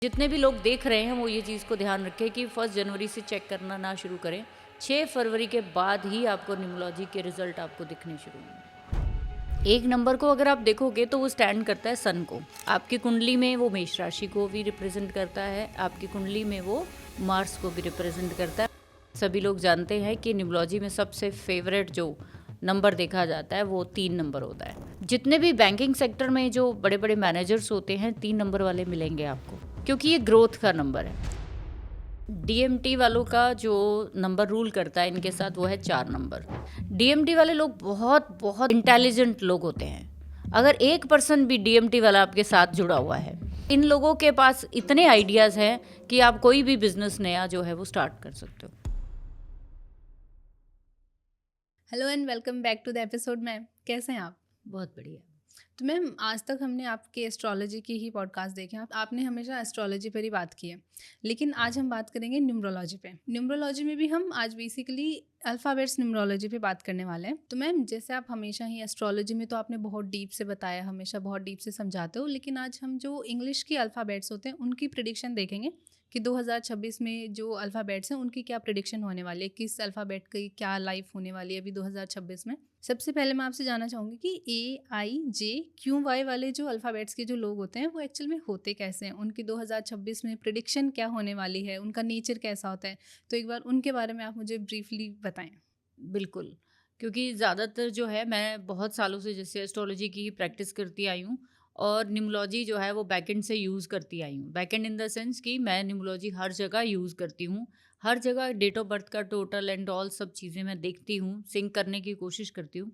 जितने भी लोग देख रहे हैं वो ये चीज़ को ध्यान रखें कि 1 जनवरी से चेक करना ना शुरू करें। 6 फरवरी के बाद ही आपको न्यूमरोलॉजी के रिजल्ट आपको दिखने शुरू होंगे। 1 नंबर को अगर आप देखोगे तो वो स्टैंड करता है सन को। आपकी कुंडली में वो मेष राशि को भी रिप्रेजेंट करता है, आपकी कुंडली में वो मार्स को भी रिप्रेजेंट करता है। सभी लोग जानते हैं कि न्यूमरोलॉजी में सबसे फेवरेट जो नंबर देखा जाता है वो 3 नंबर होता है। जितने भी बैंकिंग सेक्टर में जो बड़े बड़े मैनेजर्स होते हैं 3 नंबर वाले मिलेंगे आपको, क्योंकि ये ग्रोथ का नंबर है। डीएमटी वालों का जो नंबर रूल करता है इनके साथ वो है 4 नंबर। डीएमटी वाले लोग बहुत बहुत इंटेलिजेंट लोग होते हैं। अगर 1% भी डीएमटी वाला आपके साथ जुड़ा हुआ है, इन लोगों के पास इतने आइडियाज़ हैं कि आप कोई भी बिजनेस नया जो है वो स्टार्ट कर सकते हो। Hello and welcome back to the episode. Ma'am कैसे हैं आप? बहुत बढ़िया। तो मैम आज तक हमने आपके एस्ट्रोलॉजी की ही पॉडकास्ट देखे हैं। आपने हमेशा एस्ट्रोलॉजी पर ही बात की है, लेकिन आज हम बात करेंगे न्यूमरोलॉजी पे। न्यूमरोलॉजी में भी हम आज बेसिकली अल्फ़ाबेट्स न्यूमरोलॉजी पे बात करने वाले हैं। तो मैम जैसे आप हमेशा ही एस्ट्रोलॉजी में तो आपने बहुत डीप से बताया, हमेशा बहुत डीप से समझाते हो, लेकिन आज हम जो इंग्लिश की अल्फ़ाबेट्स होते हैं उनकी प्रिडिक्शन देखेंगे कि 2026 में जो अल्फ़ाबेट्स हैं उनकी क्या प्रिडिक्शन होने वाली है, किस अल्फ़ाबेट की क्या लाइफ होने वाली है अभी 2026 में। सबसे पहले मैं आपसे जानना चाहूँगी कि AIJQY वाले जो अल्फ़ाबेट्स के जो लोग होते हैं वो एक्चुअल में होते कैसे हैं, उनकी 2026 में प्रिडिक्शन क्या होने वाली है, उनका नेचर कैसा होता है, तो एक बार उनके बारे में आप मुझे ब्रीफली बताएं। बिल्कुल, क्योंकि ज़्यादातर जो है मैं बहुत सालों से जैसे एस्ट्रोलॉजी की ही प्रैक्टिस करती आई हूँ और न्यूमरोलॉजी जो है वो बैकएंड से यूज़ करती आई हूँ। बैकएंड इन द सेंस कि मैं न्यूमरोलॉजी हर जगह यूज़ करती हूँ। हर जगह डेट ऑफ बर्थ का टोटल एंड ऑल सब चीज़ें मैं देखती हूँ, सिंक करने की कोशिश करती हूँ।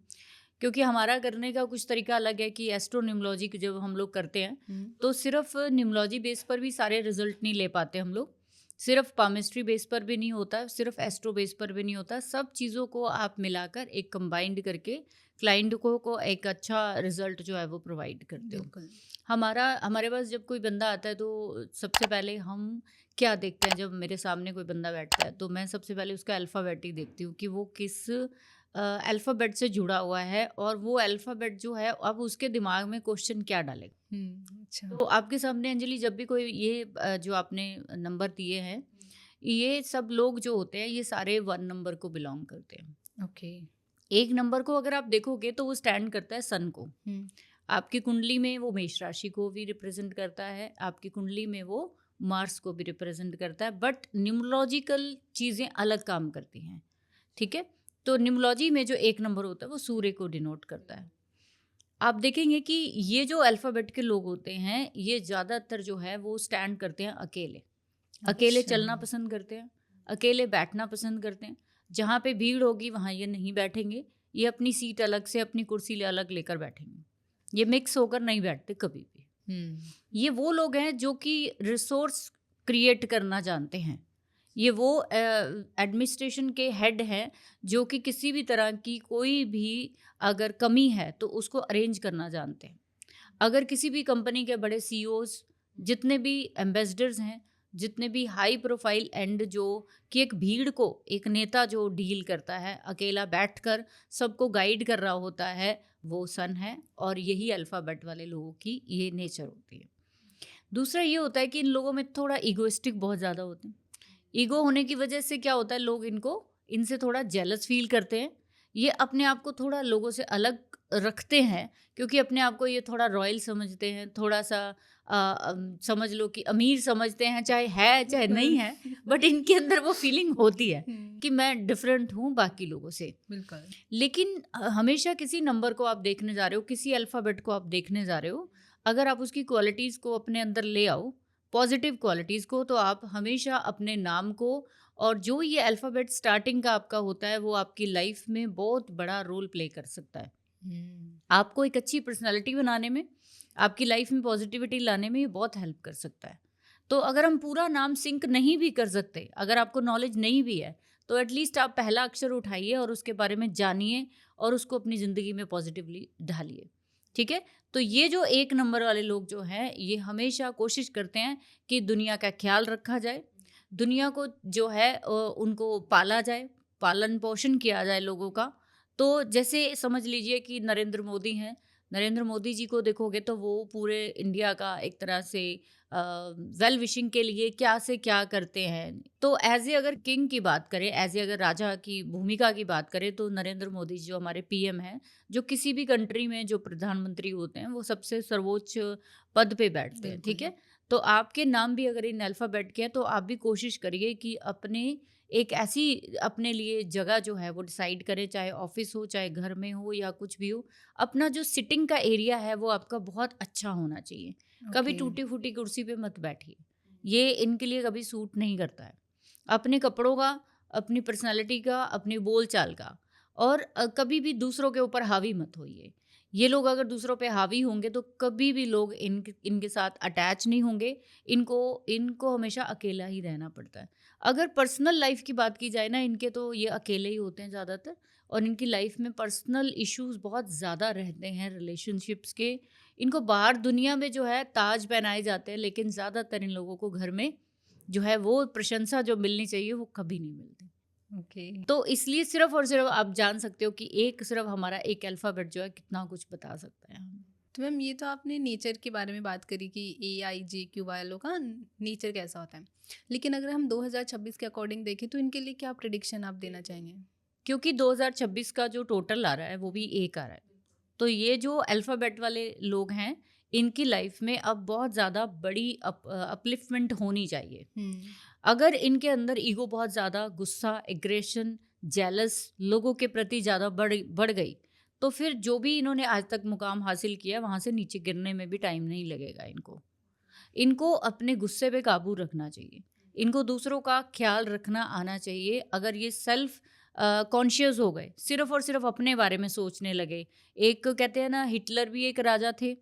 क्योंकि हमारा करने का कुछ तरीका अलग है कि एस्ट्रो न्यूमरोलॉजी जब हम लोग करते हैं, तो सिर्फ़ न्यूमरोलॉजी बेस पर भी सारे रिज़ल्ट नहीं ले पाते हम लोग। सिर्फ पामिस्ट्री बेस पर भी नहीं होता, सिर्फ एस्ट्रो बेस पर भी नहीं होता। सब चीज़ों को आप मिलाकर एक कंबाइंड करके क्लाइंट को एक अच्छा रिजल्ट जो है वो प्रोवाइड करते हो। बिल्कुल। हमारे पास जब कोई बंदा आता है तो सबसे पहले हम क्या देखते हैं, जब मेरे सामने कोई बंदा बैठता है तो मैं सबसे पहले उसका अल्फ़ाबेट ही देखती हूँ कि वो किस अल्फ़ाबेट से जुड़ा हुआ है और वो अल्फ़ाबेट जो है अब उसके दिमाग में क्वेश्चन क्या डालेगा। अच्छा। तो आपके सामने अंजलि जब भी कोई ये जो आपने नंबर दिए हैं, ये सब लोग जो होते हैं ये सारे 1 नंबर को बिलोंग करते हैं। ओके। 1 नंबर को अगर आप देखोगे तो वो स्टैंड करता है सन को। आपकी कुंडली में वो मेष राशि को भी रिप्रेजेंट करता है, आपकी कुंडली में वो मार्स को भी रिप्रेजेंट करता है, बट न्यूमरोलॉजिकल चीज़ें अलग काम करती हैं। ठीक है? तो न्यूमरोलॉजी में जो 1 नंबर होता है वो सूर्य को डिनोट करता है। आप देखेंगे कि ये जो अल्फ़ाबेट के लोग होते हैं, ये ज़्यादातर जो है वो स्टैंड करते हैं अकेले। अकेले अच्छा। चलना पसंद करते हैं, अकेले बैठना पसंद करते हैं। जहाँ पे भीड़ होगी वहाँ ये नहीं बैठेंगे, ये अपनी सीट अलग से, अपनी कुर्सी अलग लेकर बैठेंगे। ये मिक्स होकर नहीं बैठते कभी भी। ये वो लोग हैं जो कि रिसोर्स क्रिएट करना जानते हैं। ये वो एडमिनिस्ट्रेशन के हेड हैं जो कि किसी भी तरह की कोई भी अगर कमी है तो उसको अरेंज करना जानते हैं। अगर किसी भी कंपनी के बड़े सीईओज, जितने भी एम्बेसडर्स हैं, जितने भी हाई प्रोफाइल एंड जो कि एक भीड़ को एक नेता जो डील करता है, अकेला बैठकर सबको गाइड कर रहा होता है, वो सन है। और यही अल्फ़ाबेट वाले लोगों की ये नेचर होती है। दूसरा ये होता है कि इन लोगों में थोड़ा ईगोइस्टिक बहुत ज़्यादा होते हैं। ईगो होने की वजह से क्या होता है, लोग इनसे थोड़ा जेलस फील करते हैं। ये अपने आप को थोड़ा लोगों से अलग रखते हैं क्योंकि अपने आप को ये थोड़ा रॉयल समझते हैं, थोड़ा-सा समझ लो कि अमीर समझते हैं, चाहे है, चाहे नहीं है, बट इनके अंदर वो फीलिंग होती है कि मैं डिफरेंट हूँ बाकी लोगों से। बिल्कुल। लेकिन हमेशा किसी नंबर को आप देखने जा रहे हो, किसी अल्फ़ाबेट को आप देखने जा रहे हो, अगर आप उसकी क्वालिटीज़ को अपने अंदर ले आओ, पॉजिटिव क्वालिटीज़ को, तो आप हमेशा अपने नाम को और जो ये अल्फ़ाबेट स्टार्टिंग का आपका होता है, वो आपकी लाइफ़ में बहुत बड़ा रोल प्ले कर सकता है। आपको एक अच्छी पर्सनैलिटी बनाने में, आपकी लाइफ़ में पॉजिटिविटी लाने में ये बहुत हेल्प कर सकता है। तो अगर हम पूरा नाम सिंक नहीं भी कर सकते, अगर आपको नॉलेज नहीं भी है, तो एटलीस्ट आप पहला अक्षर उठाइए और उसके बारे में जानिए और उसको अपनी ज़िंदगी में पॉजिटिवली ढालिए। ठीक है? तो ये जो 1 नंबर वाले लोग जो हैं, ये हमेशा कोशिश करते हैं कि दुनिया का ख़्याल रखा जाए, दुनिया को जो है उनको पाला जाए, पालन-पोषण किया जाए लोगों का। तो जैसे समझ लीजिए कि नरेंद्र मोदी हैं, नरेंद्र मोदी जी को देखोगे तो वो पूरे इंडिया का एक तरह से वेल विशिंग के लिए क्या से क्या करते हैं। तो एज ए अगर किंग की बात करें, एज ए अगर राजा की भूमिका की बात करें, तो नरेंद्र मोदी जी जो हमारे पीएम हैं, जो किसी भी कंट्री में जो प्रधानमंत्री होते हैं वो सबसे सर्वोच्च पद पे बैठते हैं, ठीक बिल्कुल। है। तो आपके नाम भी अगर इन अल्फ़ाबेट के हैं तो आप भी कोशिश करिए कि अपने एक ऐसी अपने लिए जगह जो है वो डिसाइड करें, चाहे ऑफिस हो, चाहे घर में हो या कुछ भी हो। अपना जो सिटिंग का एरिया है वो आपका बहुत अच्छा होना चाहिए। कभी ओके। टूटी-फूटी कुर्सी पे मत बैठिए, ये इनके लिए कभी सूट नहीं करता है। अपने कपड़ों का, अपनी पर्सनैलिटी का, अपनी बोल-चाल का और कभी भी दूसरों के ऊपर हावी मत होइए। ये लोग अगर दूसरों पे हावी होंगे तो कभी भी लोग इनके साथ अटैच नहीं होंगे। इनको इनको हमेशा अकेला ही रहना पड़ता है। अगर पर्सनल लाइफ की बात की जाए ना, इनके तो ये अकेले ही होते हैं ज़्यादातर और इनकी लाइफ में पर्सनल इश्यूज़ बहुत ज़्यादा रहते हैं रिलेशनशिप्स के। इनको बाहर दुनिया में जो है ताज पहनाए जाते हैं, लेकिन ज़्यादातर इन लोगों को घर में जो है वो प्रशंसा जो मिलनी चाहिए वो कभी नहीं मिलती। ओके। तो इसलिए सिर्फ़ और सिर्फ़ आप जान सकते हो कि एक सिर्फ़ हमारा एक अल्फ़ाबेट जो है कितना कुछ बता सकता है हमें। तो मैम ये तो आपने नेचर के बारे में बात करी कि AIGQ वालों का नेचर कैसा होता है। लेकिन अगर हम 2026 के अकॉर्डिंग देखें तो इनके लिए क्या प्रिडिक्शन आप देना चाहेंगे? क्योंकि 2026 का जो टोटल आ रहा है वो भी एक आ रहा है। तो ये जो अल्फ़ाबेट वाले लोग हैं, इनकी लाइफ़ में अब बहुत ज़्यादा बड़ी अपलिफ्टमेंट होनी चाहिए। हुँ। अगर इनके अंदर ईगो बहुत ज़्यादा, गुस्सा, एग्रेशन, जेलस लोगों के प्रति ज़्यादा बढ़ गई, तो फिर जो भी इन्होंने आज तक मुकाम हासिल किया, वहाँ से नीचे गिरने में भी टाइम नहीं लगेगा इनको। इनको अपने गुस्से पे काबू रखना चाहिए। इनको दूसरों का ख़्याल रखना आना चाहिए। अगर ये सेल्फ़ कॉन्शियस हो गए, सिर्फ़ और सिर्फ़ अपने बारे में सोचने लगे। एक कहते हैं ना, हिटलर भी एक राजा थे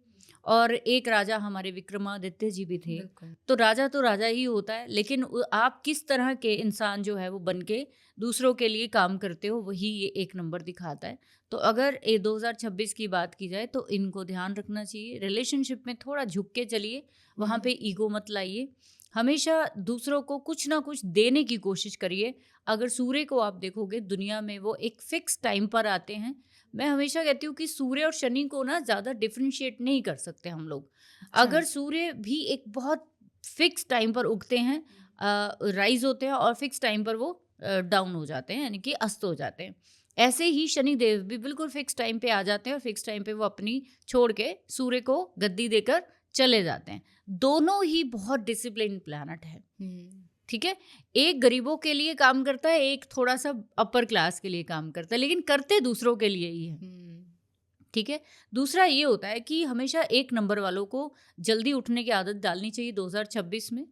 और एक राजा हमारे विक्रमादित्य जी भी थे। बिल्कुल। तो राजा ही होता है, लेकिन आप किस तरह के इंसान जो है वो बन के दूसरों के लिए काम करते हो, वही ये एक नंबर दिखाता है। तो अगर 2026 की बात की जाए तो इनको ध्यान रखना चाहिए। रिलेशनशिप में थोड़ा झुक के चलिए, वहाँ पे ईगो मत लाइए। हमेशा दूसरों को कुछ ना कुछ देने की कोशिश करिए। अगर सूर्य को आप देखोगे दुनिया में, वो एक फिक्स टाइम पर आते हैं। मैं हमेशा कहती हूँ कि सूर्य और शनि को ना ज़्यादा डिफरेंशिएट नहीं कर सकते हम लोग। अच्छा। अगर सूर्य भी एक बहुत फिक्स टाइम पर उगते हैं, राइज होते हैं और फिक्स टाइम पर वो डाउन हो जाते हैं, यानी कि अस्त हो जाते हैं। ऐसे ही शनि देव भी बिल्कुल फिक्स टाइम पे आ जाते हैं और फिक्स टाइम पे वो अपनी छोड़ के सूर्य को गद्दी देकर चले जाते हैं। दोनों ही बहुत डिसिप्लिन प्लैनेट है, हुँ। ठीक है। एक गरीबों के लिए काम करता है, एक थोड़ा सा अपर क्लास के लिए काम करता है, लेकिन करते दूसरों के लिए ही है, हुँ। ठीक है। दूसरा ये होता है कि हमेशा एक नंबर वालों को जल्दी उठने की आदत डालनी चाहिए 2026 में।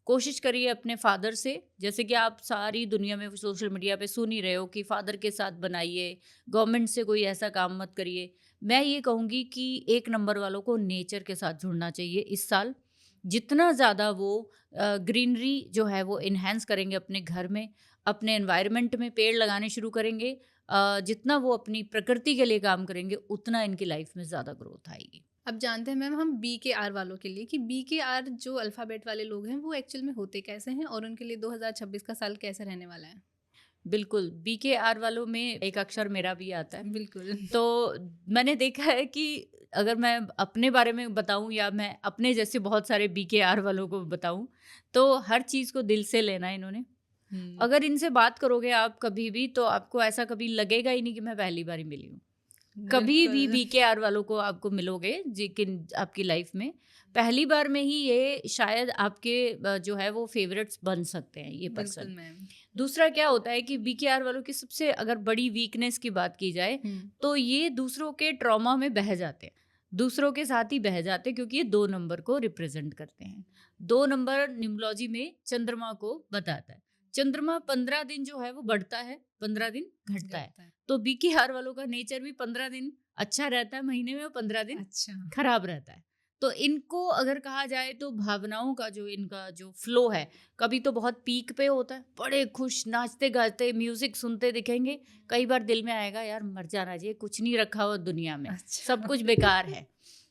कोशिश करिए अपने फादर से, जैसे कि आप सारी दुनिया में सोशल मीडिया पे सुन ही रहे हो कि फादर के साथ बनाइए, गवर्नमेंट से कोई ऐसा काम मत करिए। मैं ये कहूँगी कि एक नंबर वालों को नेचर के साथ जुड़ना चाहिए इस साल। जितना ज़्यादा वो ग्रीनरी जो है वो एनहांस करेंगे अपने घर में, अपने एनवायरनमेंट में पेड़ लगाने शुरू करेंगे, जितना वो अपनी प्रकृति के लिए काम करेंगे, उतना इनकी लाइफ में ज़्यादा ग्रोथ आएगी। अब जानते हैं मैम हम BKR वालों के लिए कि BKR जो अल्फ़ाबेट वाले लोग हैं वो एक्चुअल में होते कैसे हैं और उनके लिए 2026 का साल कैसा रहने वाला है? बिल्कुल, बीकेआर वालों में एक अक्षर मेरा भी आता है। बिल्कुल। तो मैंने देखा है कि अगर मैं अपने बारे में बताऊँ या मैं अपने जैसे बहुत सारे बीकेआर वालों को बताऊँ, तो हर चीज़ को दिल से लेना है इन्होंने। हुँ। अगर इनसे बात करोगे आप कभी भी, तो आपको ऐसा कभी लगेगा ही नहीं कि मैं पहली बार ही मिली हूँ। कभी भी बिल्कुल। बीकेआर वालों को आपको मिलोगे जिन आपकी लाइफ में, पहली बार में ही ये शायद आपके जो है वो फेवरेट्स बन सकते हैं ये बिल्कुल पर्सन। मैम। दूसरा क्या होता है कि बीकेआर वालों की सबसे अगर बड़ी वीकनेस की बात की जाए, हुँ। तो ये दूसरों के ट्रॉमा में बह जाते हैं, दूसरों के साथ ही बह जाते हैं, क्योंकि ये 2 नंबर को रिप्रेजेंट करते हैं। 2 नंबर न्यूमरोलॉजी में चंद्रमा को बताता है। चंद्रमा 15 दिन जो है वो बढ़ता है, 15 दिन घटता है। घटता है। तो बीकेआर वालों का नेचर भी 15 दिन अच्छा रहता है महीने में, और 15 दिन अच्छा। खराब रहता है। तो इनको अगर कहा जाए तो भावनाओं का जो इनका जो फ्लो है, कभी तो बहुत पीक पे होता है, बड़े खुश नाचते गाते म्यूजिक सुनते दिखेंगे। कई बार दिल में आएगा यार मर जाना चाहिए, कुछ नहीं रखा हुआ दुनिया में, सब अच्छा। कुछ बेकार है।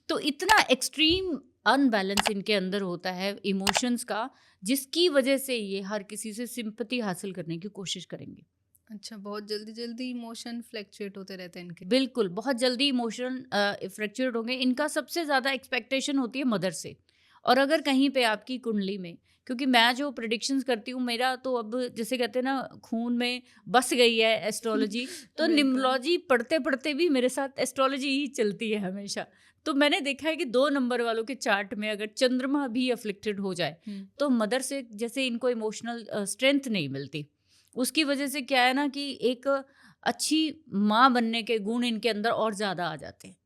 तो इतना एक्सट्रीम अनबैलेंस इनके अंदर होता है इमोशंस का, जिसकी वजह से ये हर किसी से सिंपैथी हासिल करने की कोशिश करेंगे। अच्छा, बहुत जल्दी जल्दी इमोशन फ्लैक्चुएट होते रहते हैं इनके। बिल्कुल, बहुत जल्दी इमोशन फ्रैक्चर्ड होंगे। इनका सबसे ज़्यादा एक्सपेक्टेशन होती है मदर से। और अगर कहीं पे आपकी कुंडली में, क्योंकि मैं जो प्रेडिक्शंस करती हूँ, मेरा तो अब जैसे कहते हैं ना खून में बस गई है एस्ट्रोलॉजी, तो बिल्कुल। न्यूमरोलॉजी पढ़ते-पढ़ते भी मेरे साथ एस्ट्रोलॉजी ही चलती है हमेशा। तो मैंने देखा है कि 2 नंबर वालों के चार्ट में अगर चंद्रमा भी अफ्लिक्टेड हो जाए, तो मदर से जैसे इनको इमोशनल स्ट्रेंथ नहीं मिलती। उसकी वजह से क्या है ना कि एक अच्छी माँ बनने के गुण इनके अंदर और ज़्यादा आ जाते हैं।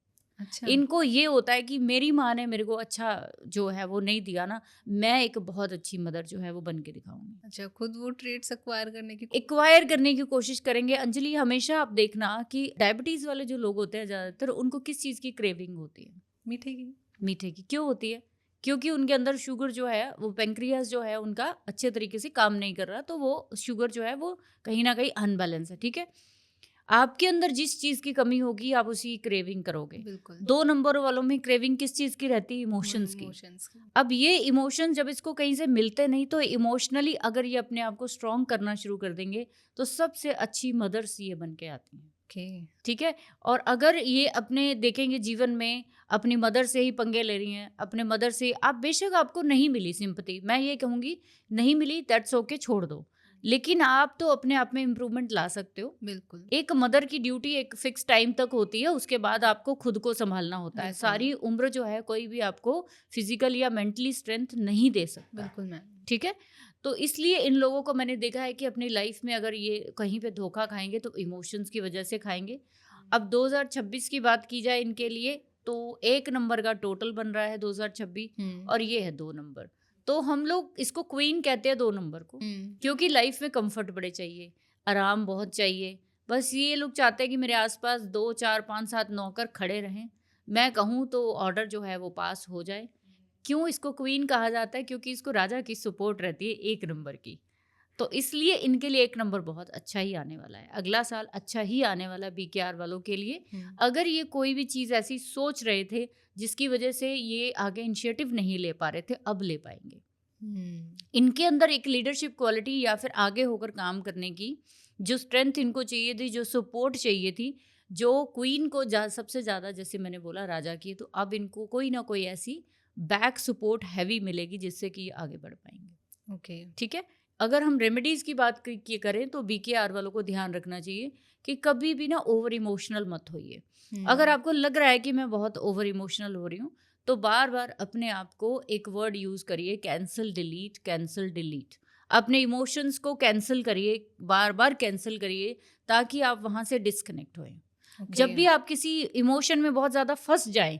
अच्छा। इनको ये होता है कि मेरी माँ ने मेरे को अच्छा जो है वो नहीं दिया ना, मैं एक बहुत अच्छी मदर जो है वो बन के दिखाऊंगी। अच्छा, खुद वो ट्रेड्स एक्वायर करने की एक्वायर करने की कोशिश करेंगे। अंजलि, हमेशा आप देखना कि डायबिटीज़ वाले जो लोग होते हैं ज़्यादातर, उनको किस चीज़ की क्रेविंग होती है? मीठे की। मीठे की। क्यों होती है? क्योंकि उनके अंदर शुगर जो है, वो पेंक्रियास जो है उनका अच्छे तरीके से काम नहीं कर रहा, तो वो शुगर जो है वो कहीं न कहीं अनबैलेंस है, ठीक है? आपके अंदर जिस चीज़ की कमी होगी, आप उसी की क्रेविंग करोगे। बिल्कुल। 2 नंबर वालों में क्रेविंग किस चीज़ की रहती है? इमोशंस की। इमोशंस की। अब ये इमोशन जब इसको कहीं से मिलते नहीं, तो इमोशनली अगर ये अपने आप को स्ट्रॉन्ग करना शुरू कर देंगे, तो सबसे अच्छी मदर्स ये बन के आती हैं। ओके। ठीक है? और अगर ये अपने देखेंगे जीवन में अपनी मदर से ही पंगे ले रही हैं, अपने मदर से आप बेशक आपको नहीं मिली सिंपैथी, मैं ये कहूँगी नहीं मिली दैट्स ओके, छोड़ दो। लेकिन आप तो अपने आप में इम्प्रूवमेंट ला सकते हो। बिल्कुल। एक मदर की ड्यूटी एक फिक्स टाइम तक होती है, उसके बाद आपको खुद को सँभालना होता है। बिल्कुल। सारी उम्र जो है कोई भी आपको फिज़िकल या मेंटली स्ट्रेंथ नहीं दे सकता। बिल्कुल मैम। ठीक है? तो इसलिए इन लोगों को मैंने देखा है कि अपनी लाइफ में अगर ये कहीं पे धोखा खाएँगे तो इमोशंस की वजह से खाएँगे। अब 2026 की बात की जाए इनके लिए, तो 1 नंबर का टोटल बन रहा है 2026 और ये है 2 नंबर। तो हम लोग इसको क्वीन कहते हैं 2 नंबर को, क्योंकि लाइफ में कम्फर्ट बड़े चाहिए, आराम बहुत चाहिए। बस ये लोग चाहते हैं कि मेरे आस-पास 2, 4, 5, 7 नौकर खड़े रहें। मैं कहूँ तो ऑर्डर जो है वो पास हो जाए। क्यों इसको क्वीन कहा जाता है? क्योंकि इसको राजा की सपोर्ट रहती है 1 नंबर की। तो इसलिए इनके लिए 1 नंबर बहुत अच्छा ही आने वाला है। अगला साल अच्छा ही आने वाला है बीकेआर वालों के लिए। अगर ये कोई भी चीज़ ऐसी सोच रहे थे जिसकी वजह से ये आगे इनिशिएटिव नहीं ले पा रहे थे, अब ले पाएँगे। इनके अंदर एक लीडरशिप क्वालिटी या फिर आगे होकर काम करने की जो स्ट्रेंथ इनको चाहिए थी, जो सपोर्ट चाहिए थी, जो क्वीन को सबसे ज़्यादा जैसे मैंने बोला राजा की, तो अब इनको कोई ना कोई ऐसी बैक सपोर्ट हैवी मिलेगी जिससे कि ये आगे बढ़ पाएंगे। ओके। ठीक है? अगर हम रेमेडीज़ की बात करें तो बीकेआर वालों को ध्यान रखना चाहिए कि कभी भी ना ओवर इमोशनल मत होइए। अगर आपको लग रहा है कि मैं बहुत ओवर इमोशनल हो रही हूँ, तो बार-बार अपने आप को एक वर्ड यूज़ करिए, कैंसल डिलीट, कैंसल डिलीट। अपने इमोशंस को कैंसल करिए, बार-बार कैंसल करिए ताकि आप वहाँ से डिस्कनेक्ट होएँ। जब भी आप किसी इमोशन में बहुत ज़्यादा फँस जाएँ,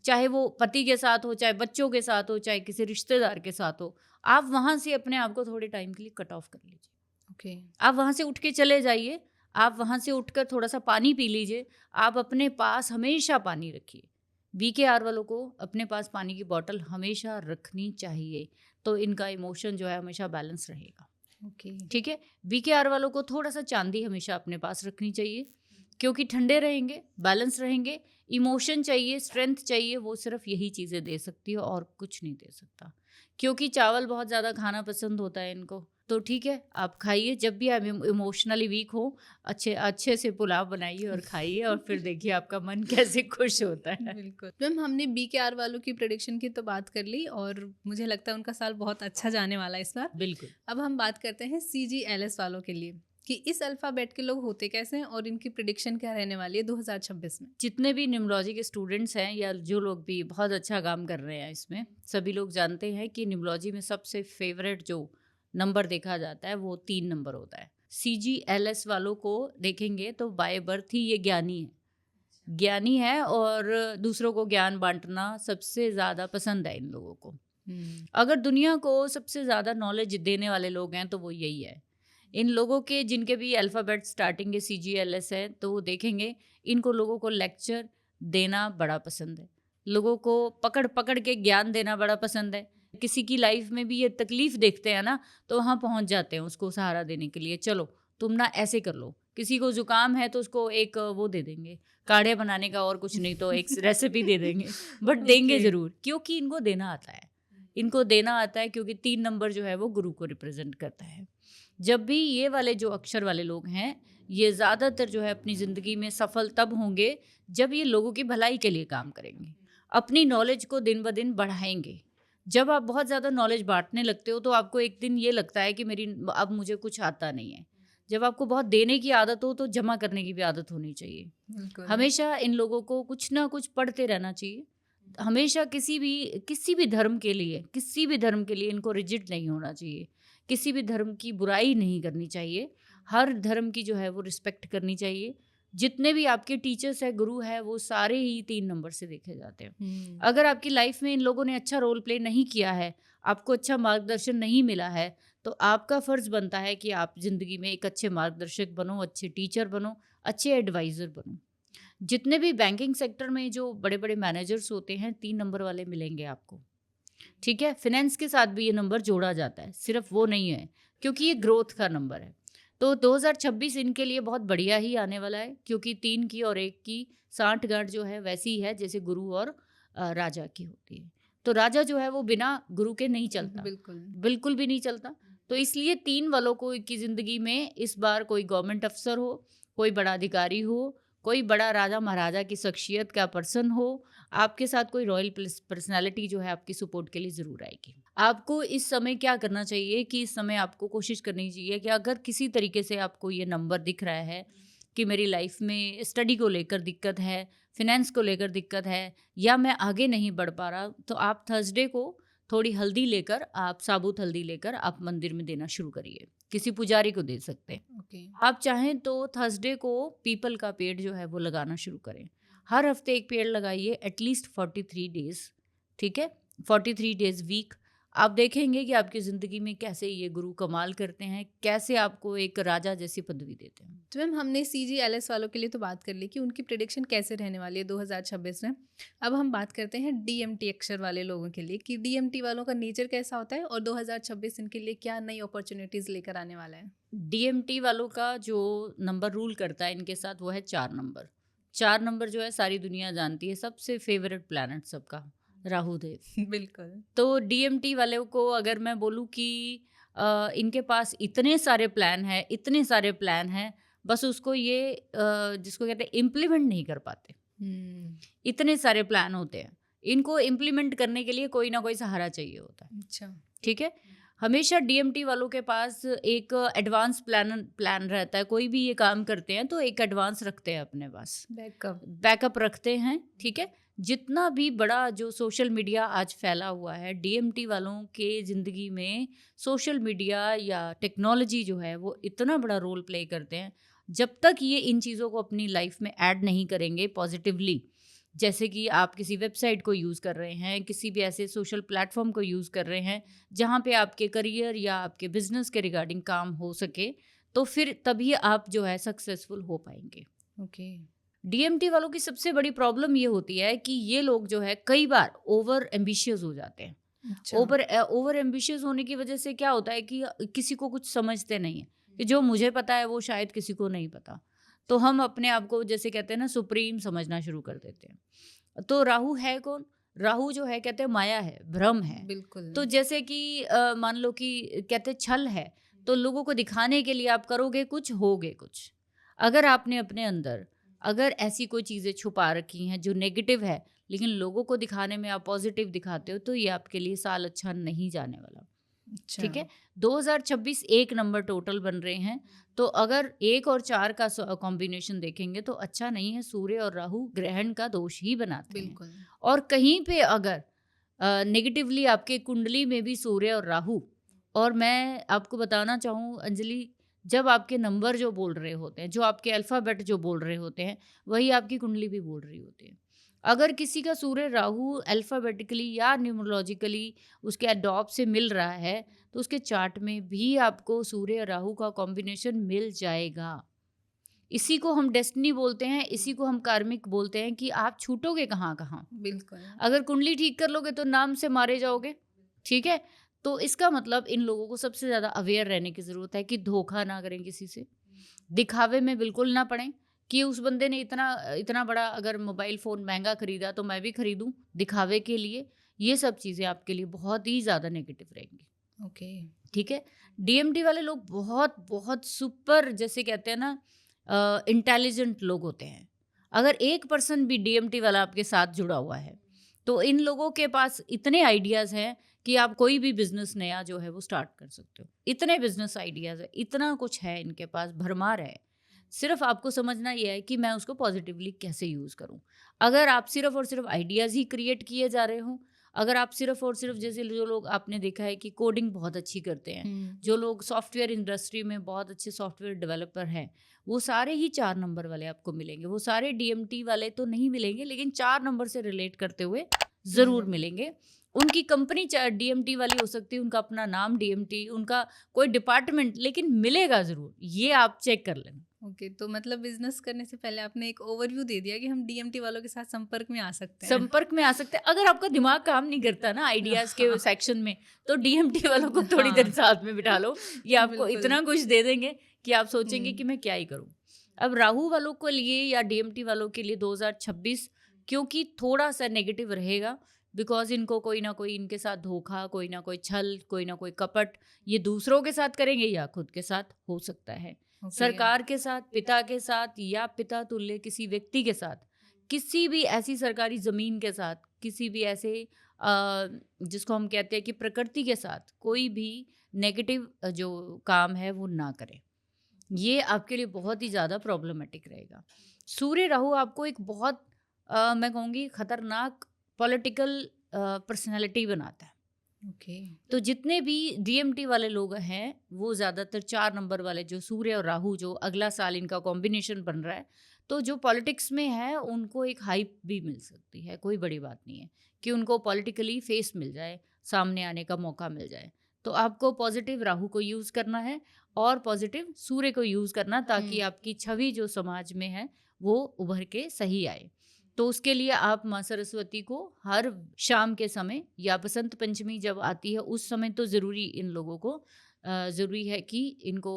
चाहे वो पति के साथ हो, चाहे बच्चों के साथ हो, चाहे किसी रिश्तेदार के साथ हो, आप वहाँ से अपने आप को थोड़े टाइम के लिए कट ऑफ कर लीजिए। ओके। आप वहाँ से उठ के चले जाइए, आप वहाँ से उठकर थोड़ा-सा पानी पी लीजिए, आप अपने पास हमेशा पानी रखिए। बीकेआर वालों को अपने पास पानी की बॉटल हमेशा रखनी चाहिए, तो इनका इमोशन जो है हमेशा बैलेंस रहेगा। ओके। ठीक है? बीकेआर वालों को थोड़ा-सा चांदी हमेशा अपने पास रखनी चाहिए, क्योंकि ठंडे रहेंगे, बैलेंस रहेंगे, इमोशन चाहिए, स्ट्रेंथ चाहिए, वो सिर्फ़ यही चीज़ें दे सकती है और कुछ नहीं दे सकता। क्योंकि चावल बहुत ज़्यादा खाना पसंद होता है इनको, तो ठीक है, आप खाइए। जब भी आप इमोशनली वीक हो, अच्छे से पुलाव बनाइए और खाइए और फिर देखिए आपका मन कैसे खुश होता है। बिल्कुल मैम, हमने बीकेआर वालों की प्रेडिक्शन की तो बात कर ली और मुझे लगता है उनका साल बहुत अच्छा जाने वाला है इस बार। बिल्कुल। अब हम बात करते हैं CGLS वालों के लिए कि इस अल्फ़ाबेट के लोग होते कैसे हैं और इनकी प्रेडिक्शन क्या रहने वाली है 2026 में। जितने भी न्यूमरोलॉजी के स्टूडेंट्स हैं या जो लोग भी बहुत अच्छा काम कर रहे हैं इसमें, सभी लोग जानते हैं कि न्यूमरोलॉजी में सबसे फेवरेट जो नंबर देखा जाता है वो 3 नंबर होता है। CGLS वालों को देखेंगे तो बाय बर्थ ही ये ज्ञानी है। ज्ञानी है और दूसरों को ज्ञान बाँटना सबसे ज़्यादा पसंद है इन लोगों को। अगर दुनिया को सबसे ज़्यादा नॉलेज देने वाले लोग हैं तो वो यही है। इन लोगों के जिनके भी अल्फ़ाबेट स्टार्टिंग के CGLS है, तो वो देखेंगे इनको लोगों को लेक्चर देना बड़ा पसंद है। लोगों को पकड़-पकड़ के ज्ञान देना बड़ा पसंद है। किसी की लाइफ में भी ये तकलीफ़ देखते हैं ना, तो वहाँ पहुँच जाते हैं उसको सहारा देने के लिए। चलो, तुम ना ऐसे कर लो। किसी को ज़ुकाम है तो उसको एक वो दे देंगे, काढ़े बनाने का, और कुछ नहीं तो एक रेसिपी दे देंगे, बट देंगे ज़रूर, क्योंकि इनको देना आता है। इनको देना आता है, क्योंकि 3 नंबर जो है वो गुरु को रिप्रेजेंट करता है। जब भी ये वाले जो अक्षर वाले लोग हैं, ये ज़्यादातर जो है अपनी ज़िंदगी में सफल तब होंगे जब ये लोगों की भलाई के लिए काम करेंगे, अपनी नॉलेज को दिन ब दिन बढ़ाएंगे। जब आप बहुत ज़्यादा नॉलेज बांटने लगते हो तो आपको एक दिन ये लगता है कि अब मुझे कुछ आता नहीं है। जब आपको बहुत देने की आदत हो तो जमा करने की भी आदत होनी चाहिए। बिल्कुल। हमेशा इन लोगों को कुछ ना कुछ पढ़ते रहना चाहिए। हमेशा किसी भी धर्म के लिए इनको रिजिड नहीं होना चाहिए। किसी भी धर्म की बुराई नहीं करनी चाहिए। हर धर्म की जो है वो रिस्पेक्ट करनी चाहिए। जितने भी आपके टीचर्स है, गुरु है, वो सारे ही 3 नंबर से देखे जाते हैं। अगर आपकी लाइफ में इन लोगों ने अच्छा रोल प्ले नहीं किया है, आपको अच्छा मार्गदर्शन नहीं मिला है, तो आपका फ़र्ज़ बनता है कि आप ज़िंदगी में एक अच्छे मार्गदर्शक बनो, अच्छे टीचर बनो, अच्छे एडवाइज़र बनो। जितने भी बैंकिंग सेक्टर में जो बड़े-बड़े मैनेजर्स होते हैं, 3 नंबर वाले मिलेंगे आपको, ठीक है? फ़िनेंस के साथ भी ये नंबर जोड़ा जाता है, सिर्फ़ वो नहीं है, क्योंकि ये ग्रोथ का नंबर है। तो 2026 इनके लिए बहुत बढ़िया ही आने वाला है, क्योंकि 3 की और 1 की साँठ-गाँठ जो है वैसी ही है जैसे गुरु और राजा की होती है। तो राजा जो है वो बिना गुरु के नहीं चलता, बिल्कुल भी नहीं चलता। तो इसलिए 3 वालों को की ज़िंदगी में इस बार कोई गवर्नमेंट अफ़सर हो, कोई बड़ा अधिकारी हो, कोई बड़ा राजा महाराजा की शख्सियत का पर्सन हो, आपके साथ कोई रॉयल पर्सनैलिटी जो है आपकी सपोर्ट के लिए ज़रूर आएगी। आपको इस समय क्या करना चाहिए कि इस समय आपको कोशिश करनी चाहिए कि अगर किसी तरीके से आपको ये नंबर दिख रहा है कि मेरी लाइफ में स्टडी को लेकर दिक्कत है, फिनेंस को लेकर दिक्कत है, या मैं आगे नहीं बढ़ पा रहा, तो आप थर्सडे को थोड़ी हल्दी लेकर, आप साबुत हल्दी लेकर आप मंदिर में देना शुरू करिए। किसी पुजारी को दे सकते हैं। आप चाहें तो थर्सडे को पीपल का पेड़ जो है वो लगाना शुरू करें। हर हफ्ते एक पेड़ लगाइए, एटलीस्ट 43 डेज़, ठीक है? 43 डेज़ वीक। आप देखेंगे कि आपकी ज़िंदगी में कैसे ये गुरु कमाल करते हैं, कैसे आपको एक राजा जैसी पदवी देते हैं। तो मैम, हमने CGLS वालों के लिए तो बात कर ली कि उनकी प्रेडिक्शन कैसे रहने वाली है 2026 में। अब हम बात करते हैं DMT अक्षर वाले लोगों के लिए कि DMT वालों का नेचर कैसा होता है और 2026 इनके लिए क्या नई अपॉर्चुनिटीज़ लेकर आने वाला है। DMT वालों का जो नंबर रूल करता है इनके साथ, वो है 4 नंबर। 4 नंबर जो है सारी दुनिया जानती है, सबसे फेवरेट प्लैनेट सबका, राहु देव। बिल्कुल। तो DMT वालों को अगर मैं बोलूँ कि इनके पास इतने सारे प्लान हैं, बस उसको ये जिसको कहते हैं इम्प्लीमेंट नहीं कर पाते। इतने सारे प्लान होते हैं, इनको इम्प्लीमेंट करने के लिए कोई ना कोई सहारा चाहिए होता है। अच्छा, ठीक है? हमेशा DMT वालों के पास एक एडवांस प्लान रहता है। कोई भी ये काम करते हैं तो एक एडवांस रखते हैं अपने पास, बैकअप रखते हैं, ठीक है? जितना भी बड़ा जो सोशल मीडिया आज फैला हुआ है, DMT वालों के ज़िंदगी में सोशल मीडिया या टेक्नोलॉजी जो है वो इतना बड़ा रोल प्ले करते हैं। जब तक ये इन चीज़ों को अपनी लाइफ में ऐड नहीं करेंगे पॉजिटिवली, जैसे कि आप किसी वेबसाइट को यूज़ कर रहे हैं, किसी भी ऐसे सोशल प्लेटफॉर्म को यूज़ कर रहे हैं जहाँ पे आपके करियर या आपके बिजनेस के रिगार्डिंग काम हो सके, तो फिर तभी आप जो है सक्सेसफुल हो पाएंगे। ओके। DMT वालों की सबसे बड़ी प्रॉब्लम ये होती है कि ये लोग जो है कई बार ओवर एम्बिशियस हो जाते हैं। अच्छा। ओवर एम्बिशियस होने की वजह से क्या होता है कि किसी को कुछ समझते नहीं है, कि जो मुझे पता है वो शायद किसी को नहीं पता, तो हम अपने आप को जैसे कहते हैं ना सुप्रीम समझना शुरू कर देते हैं। तो राहु है कौन? राहु जो है कहते हैं माया है, भ्रम है। बिल्कुल। तो जैसे कि मान लो कि कहते हैं छल है, तो लोगों को दिखाने के लिए आप करोगे कुछ, होगे कुछ। अगर आपने अपने अंदर अगर ऐसी कोई चीज़ें छुपा रखी हैं जो नेगेटिव है, लेकिन लोगों को दिखाने में आप पॉजिटिव दिखाते हो, तो ये आपके लिए साल अच्छा नहीं जाने वाला। अच्छा। ठीक है? 2026 1 नंबर टोटल बन रहे हैं, तो अगर 1 और 4 का कॉम्बिनेशन देखेंगे तो अच्छा नहीं है। सूर्य और राहु ग्रहण का दोष ही बनाते हैं। बिल्कुल। और कहीं पे अगर नेगेटिवली आपके कुंडली में भी सूर्य और राहु, और मैं आपको बताना चाहूँ अंजलि, जब आपके नंबर जो बोल रहे होते हैं, जो आपके अल्फ़ाबेट जो बोल रहे होते हैं, वही आपकी कुंडली भी बोल रही होती है। अगर किसी का सूर्य राहु अल्फ़ाबेटिकली या न्यूमरोलॉजिकली उसके एडॉप्ट से मिल रहा है, तो उसके चार्ट में भी आपको सूर्य राहु का कॉम्बिनेशन मिल जाएगा। इसी को हम डेस्टिनी बोलते हैं, इसी को हम कार्मिक बोलते हैं कि आप छूटोगे कहाँ-कहाँ। बिल्कुल। अगर कुंडली ठीक कर लोगे तो नाम से मारे जाओगे, ठीक है? तो इसका मतलब इन लोगों को सबसे ज़्यादा अवेयर रहने की ज़रूरत है कि धोखा ना करें किसी से, दिखावे में बिल्कुल ना पड़ें कि उस बंदे ने इतना बड़ा अगर मोबाइल फ़ोन महंगा खरीदा तो मैं भी खरीदूं दिखावे के लिए, ये सब चीज़ें आपके लिए बहुत ही ज़्यादा नेगेटिव रहेंगी। ओके। ठीक है। डीएमटी वाले लोग बहुत बहुत सुपर, जैसे कहते हैं ना, इंटेलिजेंट लोग होते हैं। अगर 1% भी डीएमटी वाला आपके साथ जुड़ा हुआ है तो इन लोगों के पास इतने आइडियाज़ हैं कि आप कोई भी बिजनेस नया जो है वो स्टार्ट कर सकते हो। इतने बिजनेस आइडियाज़ है, इतना कुछ है इनके पास, भरमार है। सिर्फ आपको समझना ये है कि मैं उसको पॉजिटिवली कैसे यूज़ करूँ। अगर आप सिर्फ और सिर्फ आइडियाज़ ही क्रिएट किए जा रहे हो, अगर आप सिर्फ और सिर्फ, जैसे जो लोग आपने देखा है कि कोडिंग बहुत अच्छी करते हैं, जो लोग सॉफ्टवेयर इंडस्ट्री में बहुत अच्छे सॉफ्टवेयर डेवलपर हैं, वो सारे ही 4 नंबर वाले आपको मिलेंगे। वो सारे डीएमटी वाले तो नहीं मिलेंगे, लेकिन 4 नंबर से रिलेट करते हुए ज़रूर मिलेंगे। उनकी कंपनी डीएमटी वाली हो सकती है, उनका अपना नाम डीएमटी, उनका कोई डिपार्टमेंट, लेकिन मिलेगा ज़रूर। ये आप चेक कर लेना। ओके, तो मतलब बिजनेस करने से पहले आपने एक ओवरव्यू दे दिया कि हम डीएमटी वालों के साथ संपर्क में आ सकते हैं। संपर्क में आ सकते हैं। अगर आपका दिमाग काम नहीं करता ना आइडियाज़ के सेक्शन में, तो डीएमटी वालों को थोड़ी देर साथ में बिठा लो। ये आपको बिल्कुल। इतना कुछ दे देंगे कि आप सोचेंगे कि मैं क्या ही करूँ। अब राहु वालों के लिए या डीएमटी वालों के लिए 2026 क्योंकि थोड़ा-सा नेगेटिव रहेगा, बिकॉज़ इनको कोई ना कोई इनके साथ धोखा, कोई ना कोई छल, कोई ना कोई कपट, ये दूसरों के साथ करेंगे या खुद के साथ हो सकता है। ओके। सरकार के साथ, पिता के साथ या पिता तुल्य किसी व्यक्ति के साथ, किसी भी ऐसी सरकारी ज़मीन के साथ, किसी भी ऐसे जिसको हम कहते हैं कि प्रकृति के साथ कोई भी नेगेटिव जो काम है वो ना करें। ये आपके लिए बहुत ही ज़्यादा प्रॉब्लमेटिक रहेगा। सूर्य राहु आपको एक बहुत मैं कहूँगी खतरनाक पॉलिटिकल पर्सनैलिटी बनाता है। ओके। तो जितने भी डीएमटी वाले लोग हैं वो ज़्यादातर 4 नंबर वाले, जो सूर्य और राहु, जो अगला साल इनका कॉम्बिनेशन बन रहा है, तो जो पॉलिटिक्स में है उनको एक हाइप भी मिल सकती है। कोई बड़ी बात नहीं है कि उनको पॉलिटिकली फेस मिल जाए, सामने आने का मौका मिल जाए। तो आपको पॉजिटिव राहु को यूज़ करना है और पॉजिटिव सूर्य को यूज़ करना, ताकि आपकी छवि जो समाज में है वो उभर के सही आए। तो उसके लिए आप माँ सरस्वती को हर शाम के समय या बसंत पंचमी जब आती है उस समय तो ज़रूरी इन लोगों को ज़रूरी है कि इनको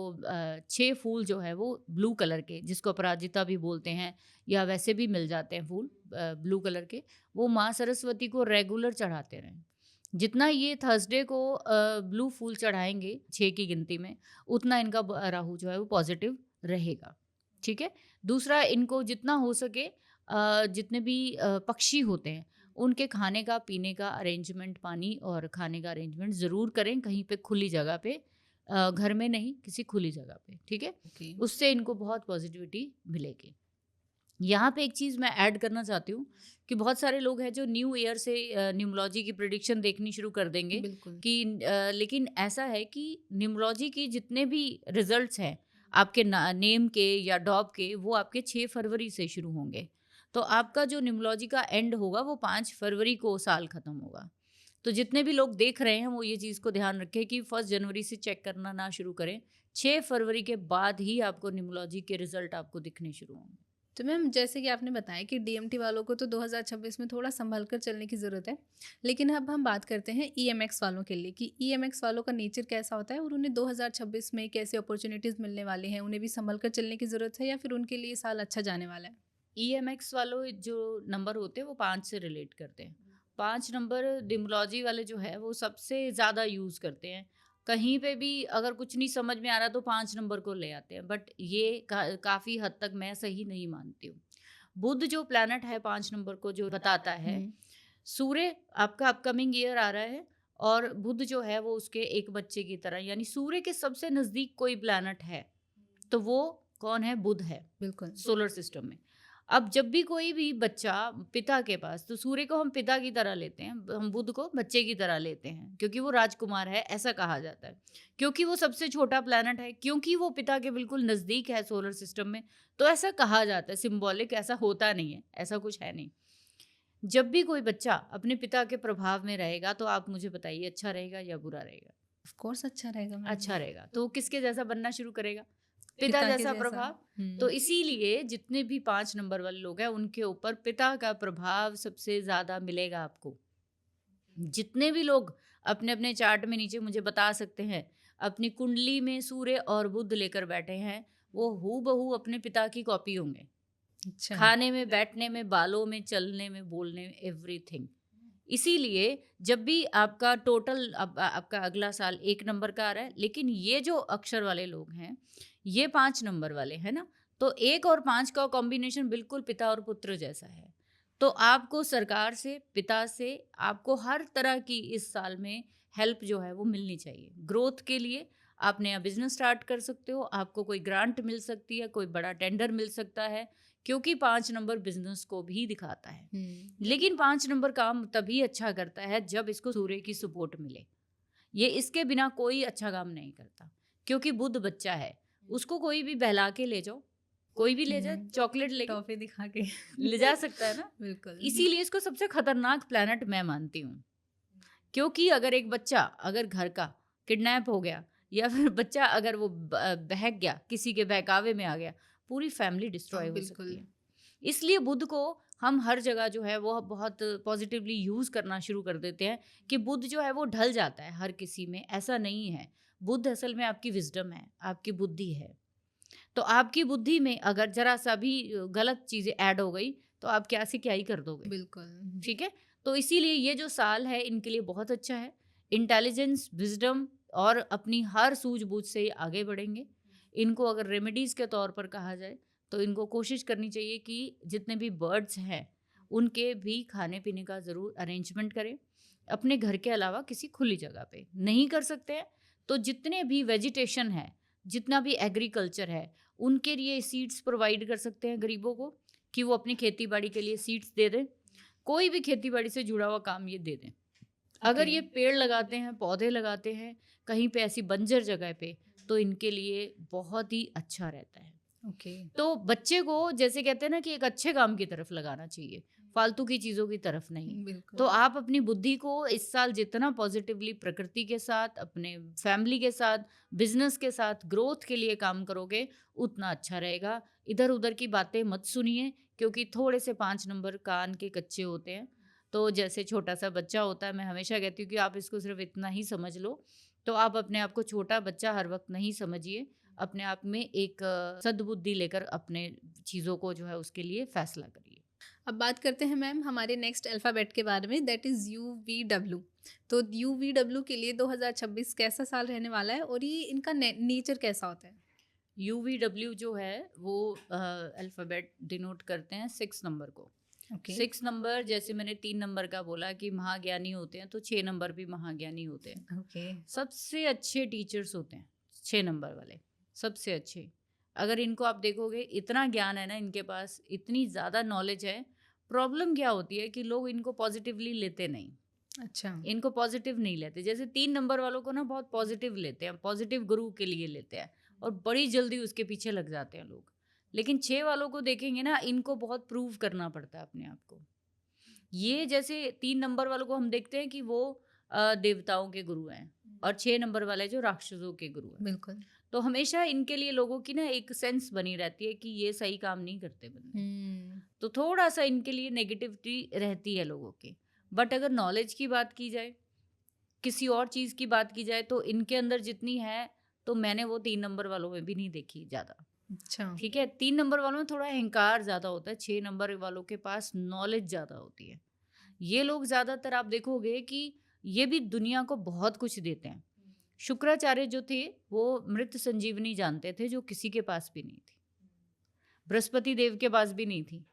6 फूल जो है वो ब्लू कलर के, जिसको अपराजिता भी बोलते हैं या वैसे भी मिल जाते हैं फूल ब्लू कलर के, वो माँ सरस्वती को रेगुलर चढ़ाते रहें। जितना ये थर्सडे को ब्लू फूल चढ़ाएंगे 6 की गिनती में, उतना इनका राहु जो है वो पॉजिटिव रहेगा। ठीक है। दूसरा, इनको जितना हो सके जितने भी पक्षी होते हैं उनके खाने का, पीने का अरेंजमेंट, पानी और खाने का अरेंजमेंट ज़रूर करें, कहीं पे खुली जगह पे, घर में नहीं, किसी खुली जगह पे। ठीक है। ओके। उससे इनको बहुत पॉजिटिविटी मिलेगी। यहाँ पे एक चीज़ मैं ऐड करना चाहती हूँ कि बहुत सारे लोग हैं जो न्यू ईयर से न्यूमरोलॉजी की प्रिडिक्शन देखनी शुरू कर देंगे बिल्कुल। कि लेकिन ऐसा है कि न्यूमरोलॉजी की जितने भी रिजल्ट्स हैं आपके नेम के या डॉब के, वो आपके 6 फरवरी से शुरू होंगे। तो आपका जो न्यूमरोलॉजी का एंड होगा वो 5 फरवरी को साल खत्म होगा। तो जितने भी लोग देख रहे हैं वो ये चीज़ को ध्यान रखें कि 1 जनवरी से चेक करना ना शुरू करें। 6 फरवरी के बाद ही आपको न्यूमरोलॉजी के रिजल्ट आपको दिखने शुरू होंगे। तो मैम, जैसे कि आपने बताया कि डीएमटी वालों को तो 2026 में थोड़ा संभल कर चलने की ज़रूरत है, लेकिन अब हम बात करते हैं ईएमएक्स वालों के लिए कि ईएमएक्स वालों का नेचर कैसा होता है और उन्हें 2026 में कैसे अपॉर्चुनिटीज़ मिलने वाली हैं, उन्हें भी संभल कर चलने की ज़रूरत है या फिर उनके लिए साल अच्छा जाने वाला है? ईएमएक्स वालों जो नंबर होते हैं वो 5 से रिलेट करते हैं। 5 नंबर न्यूमरोलॉजी वाले जो है वो सबसे ज़्यादा यूज़ करते हैं। कहीं पे भी अगर कुछ नहीं समझ में आ रहा तो 5 नंबर को ले आते हैं, बट ये काफ़ी हद तक मैं सही नहीं मानती हूँ। बुध जो प्लैनेट है 5 नंबर को जो बताता है, सूर्य आपका अपकमिंग ईयर आ रहा है और बुध जो है वो उसके एक बच्चे की तरह, यानी सूर्य के सबसे नज़दीक कोई प्लैनेट है तो वो कौन है? बुध है बिल्कुल। सोलर सिस्टम में। अब जब भी कोई भी बच्चा पिता के पास, तो सूर्य को हम पिता की तरह लेते हैं, हम बुध को बच्चे की तरह लेते हैं, क्योंकि वो राजकुमार है, ऐसा कहा जाता है। क्योंकि वो सबसे छोटा प्लैनेट है, क्योंकि वो पिता के बिल्कुल नज़दीक है सोलर सिस्टम में, तो ऐसा कहा जाता है। सिंबॉलिक, ऐसा होता नहीं है, ऐसा कुछ है नहीं। जब भी कोई बच्चा अपने पिता के प्रभाव में रहेगा तो आप मुझे बताइए, अच्छा रहेगा या बुरा रहेगा? ऑफ कोर्स अच्छा रहेगा मैम। अच्छा रहेगा। तो वो किसके जैसा बनना शुरू करेगा? पिता के जैसा प्रभाव। तो इसीलिए जितने भी 5 नंबर वाले लोग हैं उनके ऊपर पिता का प्रभाव सबसे ज़्यादा मिलेगा आपको। जितने भी लोग अपने अपने चार्ट में नीचे मुझे बता सकते हैं अपनी कुंडली में सूर्य और बुध लेकर बैठे हैं, वो हूबहू अपने पिता की कॉपी होंगे। अच्छा। खाने में, बैठने में, बालों में, चलने में, बोलने में, एवरीथिंग। इसीलिए जब भी आपका टोटल आपका अगला साल 1 नंबर का आ रहा है, लेकिन ये जो अक्षर वाले लोग हैं, ये 5 नंबर वाले, है ना? तो 1 और 5 का कॉम्बिनेशन बिल्कुल पिता और पुत्र जैसा है। तो आपको सरकार से, पिता से आपको हर तरह की इस साल में हेल्प जो है वो मिलनी चाहिए। ग्रोथ के लिए आप नया बिज़नेस स्टार्ट कर सकते हो, आपको कोई ग्रांट मिल सकती है, कोई बड़ा टेंडर मिल सकता है, क्योंकि 5 नंबर बिज़नेस को भी दिखाता है। लेकिन 5 नंबर काम तभी अच्छा करता है जब इसको सूर्य की सपोर्ट मिले। ये इसके बिना कोई अच्छा काम नहीं करता, क्योंकि बुध बच्चा है, उसको कोई भी बहला के ले जाओ, कोई भी ले जाए, चॉकलेट लेके टॉफी दिखा के ले जा सकता है ना। बिल्कुल। इसीलिए इसको सबसे खतरनाक प्लैनेट मैं मानती हूँ, क्योंकि अगर एक बच्चा अगर घर का किडनैप हो गया, या फिर बच्चा अगर वो बहक गया, किसी के बहकावे में आ गया, पूरी फैमिली डिस्ट्रॉय हो सकती है। इसलिए बुध को हम हर जगह जो है वो बहुत पॉजिटिवली यूज़ करना शुरू कर देते हैं कि बुध जो है वो ढल जाता है हर किसी में, ऐसा नहीं है। बुध असल में आपकी विजडम है, आपकी बुद्धि है। तो आपकी बुद्धि में अगर जरा सा भी गलत चीज़ें ऐड हो गई तो आप क्या से क्या ही कर दोगे। बिल्कुल। ठीक है, तो इसीलिए ये जो साल है इनके लिए बहुत अच्छा है। इंटेलिजेंस, विजडम और अपनी हर सूझबूझ से ये आगे बढ़ेंगे। इनको अगर रेमेडीज़ के तौर पर कहा जाए तो इनको कोशिश करनी चाहिए कि जितने भी बर्ड्स हैं उनके भी खाने पीने का ज़रूर अरेंजमेंट करें, अपने घर के अलावा किसी खुली जगह पे। नहीं कर सकते हैं तो जितने भी वेजिटेशन है, जितना भी एग्रीकल्चर है, उनके लिए सीड्स प्रोवाइड कर सकते हैं गरीबों को, कि वो अपनी खेती बाड़ी के लिए सीड्स दे दें। कोई भी खेती बाड़ी से जुड़ा हुआ काम ये दे दें। अगर ये पेड़ लगाते हैं, पौधे लगाते हैं कहीं पे ऐसी बंजर जगह पे, तो इनके लिए बहुत ही अच्छा रहता है। ओके। तो बच्चे को जैसे कहते हैं ना कि एक अच्छे काम की तरफ लगाना चाहिए, फालतू की चीज़ों की तरफ नहीं। बिल्कुल। तो आप अपनी बुद्धि को इस साल जितना पॉजिटिवली प्रकृति के साथ, अपने फैमिली के साथ, बिजनेस के साथ ग्रोथ के लिए काम करोगे, उतना अच्छा रहेगा। इधर उधर की बातें मत सुनिए, क्योंकि थोड़े से 5 नंबर कान के कच्चे होते हैं। तो जैसे छोटा सा बच्चा होता है, मैं हमेशा कहती हूँ कि आप इसको सिर्फ इतना ही समझ लो। तो आप अपने आप को छोटा बच्चा हर वक्त नहीं समझिए, अपने आप में एक सद्बुद्धि लेकर अपने चीज़ों को जो है उसके लिए फैसला करिए। अब बात करते हैं मैम हमारे नेक्स्ट अल्फ़ाबेट के बारे में, दैट इज़ UVW। तो UVW के लिए 2026 कैसा साल रहने वाला है और ये इनका नेचर कैसा होता है? UVW जो है वो अल्फ़ाबेट डिनोट करते हैं 6 नंबर को। ओके। 6 नंबर, जैसे मैंने 3 नंबर का बोला कि महाज्ञानी होते हैं, तो 6 नंबर भी महाज्ञानी होते हैं। ओके। सबसे अच्छे टीचर्स होते हैं 6 नंबर वाले, सबसे अच्छे। अगर इनको आप देखोगे, इतना ज्ञान है ना इनके पास, इतनी ज़्यादा नॉलेज है। प्रॉब्लम क्या होती है कि लोग इनको पॉजिटिवली लेते नहीं, अच्छा। इनको पॉजिटिव नहीं लेते। जैसे 3 नंबर वालों को ना बहुत पॉजिटिव लेते हैं, पॉजिटिव गुरु के लिए लेते हैं, और बड़ी जल्दी उसके पीछे लग जाते हैं लोग। लेकिन 6 वालों को देखेंगे ना, इनको बहुत प्रूव करना पड़ता है अपने आप को। ये जैसे 3 नंबर वालों को हम देखते हैं कि वो देवताओं के गुरु हैं, और 6 नंबर वाले जो राक्षसों के गुरु हैं। बिल्कुल। तो हमेशा इनके लिए लोगों की ना एक सेंस बनी रहती है कि ये सही काम नहीं करते बंदे। तो थोड़ा सा इनके लिए नेगेटिविटी रहती है लोगों की। बट अगर नॉलेज की बात की जाए, किसी और चीज़ की बात की जाए, तो इनके अंदर जितनी है, तो मैंने वो 3 नंबर वालों में भी नहीं देखी ज़्यादा। अच्छा। ठीक है, 3 नंबर वालों में थोड़ा अहंकार ज़्यादा होता है, 6 नंबर वालों के पास नॉलेज ज़्यादा होती है। ये लोग ज़्यादातर आप देखोगे कि ये भी दुनिया को बहुत कुछ देते हैं। शुक्राचार्य जो थे वो मृत संजीवनी जानते थे, जो किसी के पास भी नहीं थी। बृहस्पति देव के पास भी नहीं थी,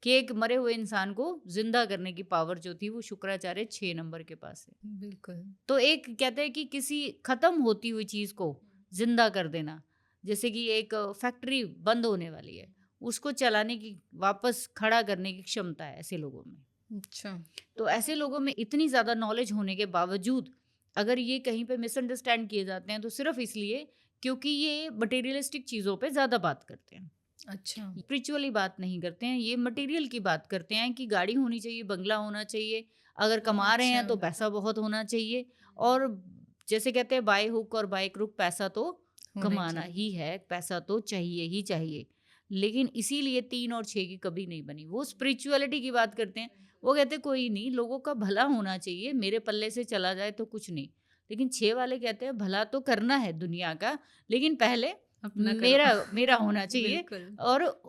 कि एक मरे हुए इंसान को जिंदा करने की पावर जो थी वो शुक्राचार्य 6 नंबर के पास है। बिल्कुल। तो एक कहते हैं कि किसी खत्म होती हुई चीज को जिंदा कर देना, जैसे कि एक फैक्ट्री बंद होने वाली है, उसको चलाने की, वापस खड़ा करने की क्षमता है ऐसे लोगों में। अच्छा। तो ऐसे लोगों में इतनी ज़्यादा नॉलेज होने के बावजूद अगर ये कहीं पे मिसअंडरस्टैंड किए जाते हैं, तो सिर्फ इसलिए क्योंकि ये मटेरियलिस्टिक चीज़ों पे ज़्यादा बात करते हैं, अच्छा। स्पिरिचुअली बात नहीं करते हैं। ये मटेरियल की बात करते हैं कि गाड़ी होनी चाहिए, बंगला होना चाहिए, अगर कमा रहे हैं तो पैसा बहुत होना चाहिए, और जैसे कहते हैं बाय हुक और बाय क्रुक, पैसा तो कमाना ही है, पैसा तो चाहिए ही चाहिए। लेकिन इसीलिए 3 और 6 की कभी नहीं बनी। वो स्पिरिचुअलिटी की बात करते हैं, वो कहते कोई नहीं, लोगों का भला होना चाहिए, मेरे पल्ले से चला जाए तो कुछ नहीं। लेकिन 6 वाले कहते हैं भला तो करना है दुनिया का, लेकिन पहले अपना करो। मेरा होना चाहिए। बिल्कुल।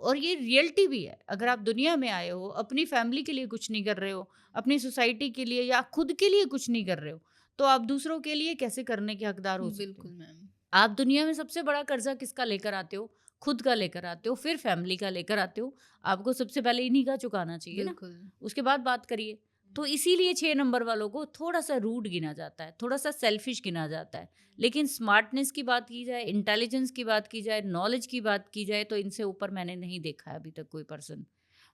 और ये रियलिटी भी है। अगर आप दुनिया में आए हो, अपनी फैमिली के लिए कुछ नहीं कर रहे हो, अपनी सोसाइटी के लिए या खुद के लिए कुछ नहीं कर रहे हो, तो आप दूसरों के लिए कैसे करने के हकदार हो सकते बिल्कुल हो? मैम। आप दुनिया में सबसे बड़ा कर्जा किसका लेकर आते हो? खुद का लेकर आते हो, फिर फैमिली का लेकर आते हो। आपको सबसे पहले इन्हीं का चुकाना चाहिए ना, बिल्कुल। उसके बाद बात करिए। तो इसीलिए 6 नंबर वालों को थोड़ा-सा रूड गिना जाता है, थोड़ा-सा सेल्फिश गिना जाता है। लेकिन स्मार्टनेस की बात की जाए, इंटेलिजेंस की बात की जाए, नॉलेज की बात की जाए, तो इनसे ऊपर मैंने नहीं देखा है अभी तक कोई पर्सन।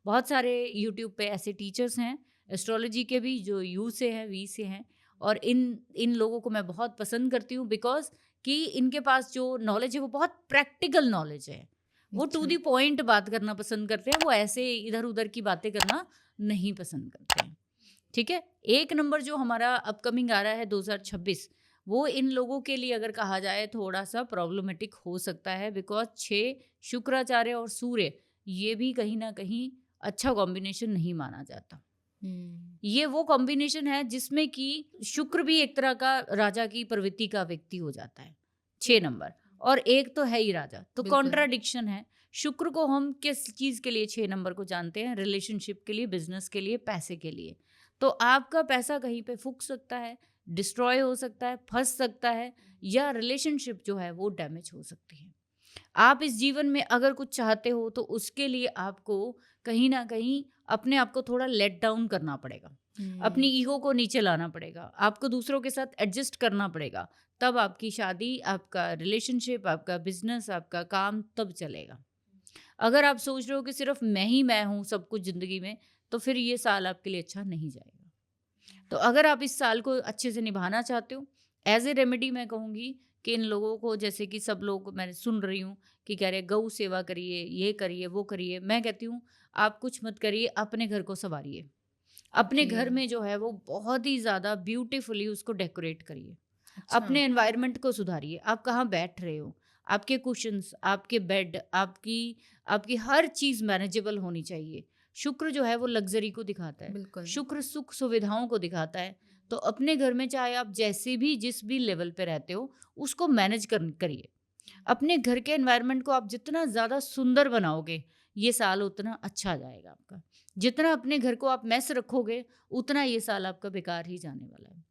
बहुत सारे यूट्यूब पे ऐसे टीचर्स हैं, एस्ट्रोलॉजी के भी, जो यू से हैं, वी से हैं, और इन इन लोगों को मैं बहुत पसंद करती हूँ, बिकॉज़ कि इनके पास जो नॉलेज है वो बहुत प्रैक्टिकल नॉलेज है। वो टू अच्छा। द पॉइंट बात करना पसंद करते हैं, वो ऐसे इधर-उधर की बातें करना नहीं पसंद करते हैं। ठीक है? 1 नंबर जो हमारा अपकमिंग आ रहा है 2026, वो इन लोगों के लिए अगर कहा जाए थोड़ा-सा प्रॉब्लमैटिक हो सकता है, बिकॉज़ 6 शुक्राचार्य और सूर्य, ये भी कहीं न कहीं अच्छा कॉम्बिनेशन नहीं माना जाता। हुँ। ये वो कॉम्बिनेशन है जिसमें कि शुक्र भी एक तरह का राजा की प्रवृत्ति का व्यक्ति हो जाता है, 6 नंबर, और एक तो है ही राजा, तो बिल्कुल। कॉन्ट्राडिक्शन है। शुक्र को हम किस चीज़ के लिए 6 नंबर को जानते हैं? रिलेशनशिप के लिए, बिज़नेस के लिए, पैसे के लिए। तो आपका पैसा कहीं पे फूक सकता है, डिस्ट्रॉय हो सकता है, फँस सकता है, या रिलेशनशिप जो है वो डैमेज हो सकती है। आप इस जीवन में अगर कुछ चाहते हो तो उसके लिए आपको कहीं न कहीं अपने आप को थोड़ा लेट डाउन करना पड़ेगा। अपनी हुँ। ईगो को नीचे लाना पड़ेगा। आपको दूसरों के साथ एडजस्ट करना पड़ेगा। तब आपकी शादी, आपका रिलेशनशिप, आपका बिज़नेस, आपका काम तब चलेगा। अगर आप सोच रहे हो कि सिर्फ़ मैं ही मैं हूँ सब कुछ ज़िंदगी में, तो फिर ये साल आपके लिए अच्छा नहीं जाएगा। तो अगर आप इस साल को अच्छे से निभाना चाहते हो, एज़ ए रेमेडी मैं कहूँगी कि इन लोगों को, जैसे कि सब लोग मैंने सुन रही हूँ कि कह रहे हैं गौ सेवा करिए, ये करिए, वो करिए। मैं कहती हूँ आप कुछ मत करिए, अपने घर को सँवारिए। अपने ओके। घर में जो है वो बहुत ही ज़्यादा ब्यूटीफुली उसको डेकोरेट करिए। अच्छा। अपने एनवायरनमेंट को सुधारिए। आप कहाँ बैठ रहे हो? आपके कुशन्स, आपके बेड, आपकी आपकी हर चीज़ मैनेजेबल होनी चाहिए। शुक्र जो है वो लग्ज़री को दिखाता है। बिल्कुल। शुक्र सुख सुविधाओं को दिखाता है। तो अपने घर में चाहे आप जैसे भी जिस भी लेवल पे रहते हो, उसको मैनेज करिए। अपने घर के एनवायरनमेंट को आप जितना ज़्यादा सुंदर बनाओगे, ये साल उतना अच्छा जाएगा आपका। जितना अपने घर को आप मेस रखोगे, उतना ये साल आपका बेकार ही जाने वाला है।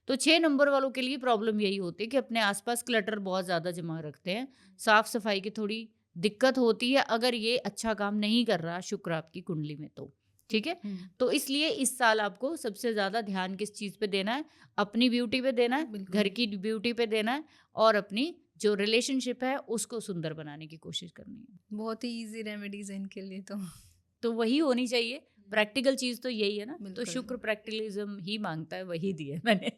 तो 6 नंबर वालों के लिए प्रॉब्लम यही होती है कि अपने आस-पास क्लटर बहुत ज़्यादा जमा रखते हैं। साफ-सफाई की थोड़ी दिक्कत होती है अगर ये अच्छा काम नहीं कर रहा शुक्र आपकी कुंडली में तो। ठीक है? हुँ। तो इसलिए इस साल आपको सबसे ज़्यादा ध्यान किस चीज़ पे देना है? अपनी ब्यूटी पे देना है, घर बिल्कुल। की ब्यूटी पे देना है, और अपनी जो रिलेशनशिप है उसको सुंदर बनाने की कोशिश करनी है। बहुत ही ईज़ी रेमेडीज़ हैं इनके लिए तो। तो वही होनी चाहिए। प्रैक्टिकल चीज़ तो यही है ना, तो बिल्कुल। शुक्र प्रैक्टिकलिज़्म ही माँगता है, वही दी है मैंने।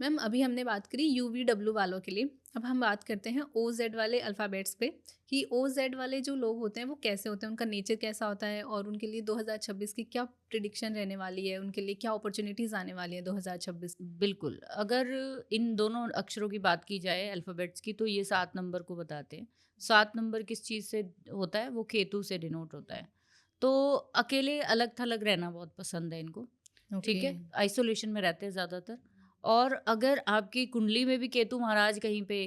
मैम अभी हमने बात करी यूवीडब्ल्यू वालों के लिए, अब हम बात करते हैं ओज़ेड वाले अल्फ़ाबेट्स पे, कि ओज़ेड वाले जो लोग होते हैं वो कैसे होते हैं, उनका नेचर कैसा होता है और उनके लिए 2026 की क्या प्रिडिक्शन रहने वाली है, उनके लिए क्या अपॉर्चुनिटीज़ आने वाली है 2026 में? बिल्कुल, अगर इन दोनों अक्षरों की बात की जाए अल्फ़ाबेट्स की, तो ये 7 नंबर को बताते हैं। 7 नंबर किस चीज़ से होता है? वो केतु से डिनोट होता है। तो अकेले अलग-थलग रहना बहुत पसंद है इनको, ओके। ठीक है? आइसोलेशन में रहते हैं ज़्यादातर। और अगर आपकी कुंडली में भी केतु महाराज कहीं पे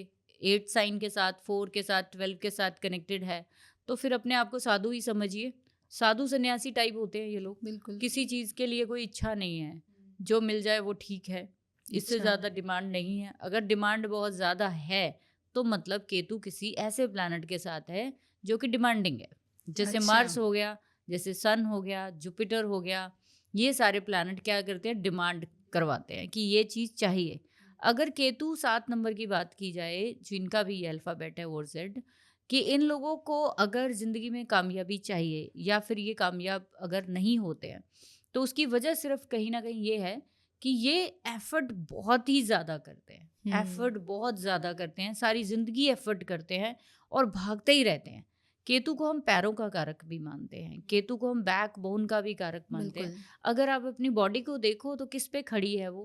8 साइन के साथ, 4 के साथ, 12 के साथ कनेक्टेड है, तो फिर अपने आप को साधु ही समझिए। साधु सन्यासी टाइप होते हैं ये लोग। बिल्कुल। किसी चीज़ के लिए कोई इच्छा नहीं है। जो मिल जाए वो ठीक है। इससे अच्छा। ज़्यादा डिमांड नहीं है। अगर डिमांड बहुत ज़्यादा है, तो मतलब केतु किसी ऐसे प्लैनेट के साथ है जो कि डिमांडिंग है। जैसे अच्छा। मार्स हो गया, जैसे सन हो गया, जुपिटर हो गया, ये सारे प्लैनेट क्या करते हैं? डिमांड करवाते हैं कि ये चीज़ चाहिए। अगर केतु 7 नंबर की बात की जाए, जिनका भी ये अल्फ़ाबेट है ओज़ेड, कि इन लोगों को अगर ज़िंदगी में कामयाबी चाहिए या फिर ये कामयाब अगर नहीं होते हैं, तो उसकी वजह सिर्फ़ कहीं न कहीं ये है कि ये एफ़र्ट बहुत ही ज़्यादा करते हैं। एफ़र्ट हुँ। बहुत ज़्यादा करते हैं, सारी ज़िंदगी एफ़र्ट करते हैं और भागते ही रहते हैं। केतु को हम पैरों का कारक भी मानते हैं, केतु को हम बैकबोन का भी कारक मानते हैं। बिल्कुल। अगर आप अपनी बॉडी को देखो तो किस पे खड़ी है वो?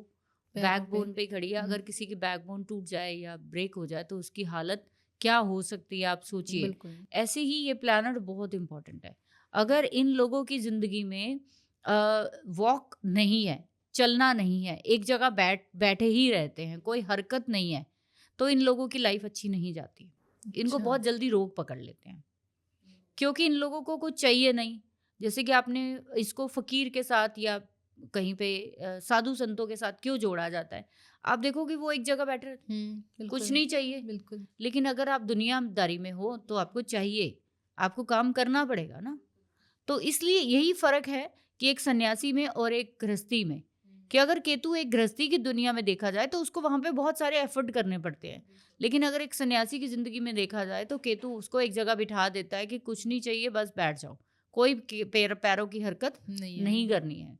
पैरों पे। बैकबोन पे खड़ी है। हुँ। अगर किसी की बैकबोन टूट जाए या ब्रेक हो जाए तो उसकी हालत क्या हो सकती है, आप सोचिए। बिल्कुल। ऐसे ही ये प्लैनेट बहुत इम्पोर्टेंट है। अगर इन लोगों की ज़िंदगी में वॉक नहीं है, चलना नहीं है, एक जगह बैठे ही रहते हैं, कोई हरकत नहीं है, तो इन लोगों की लाइफ़ अच्छी नहीं जाती। इनको अच्छा। बहुत जल्दी रोग पकड़ लेते हैं, क्योंकि इन लोगों को कुछ चाहिए नहीं। जैसे कि आपने इसको फ़कीर के साथ या कहीं पे साधु संतों के साथ क्यों जोड़ा जाता है? आप देखोगे वो एक जगह बैठे रहते हैं, कुछ बिल्कुल, नहीं चाहिए। बिल्कुल। लेकिन अगर आप दुनियादारी में हो तो आपको चाहिए, आपको काम करना पड़ेगा ना। तो इसलिए यही फ़र्क है कि एक सन्यासी में और एक गृहस्थी में, कि अगर केतु एक गृहस्थी की दुनिया में देखा जाए तो उसको वहाँ पे बहुत सारे एफ़र्ट करने पड़ते हैं। लेकिन अगर एक सन्यासी की ज़िंदगी में देखा जाए तो केतु उसको एक जगह बिठा देता है कि कुछ नहीं चाहिए, बस बैठ जाओ। कोई पैरों की हरकत नहीं करनी है।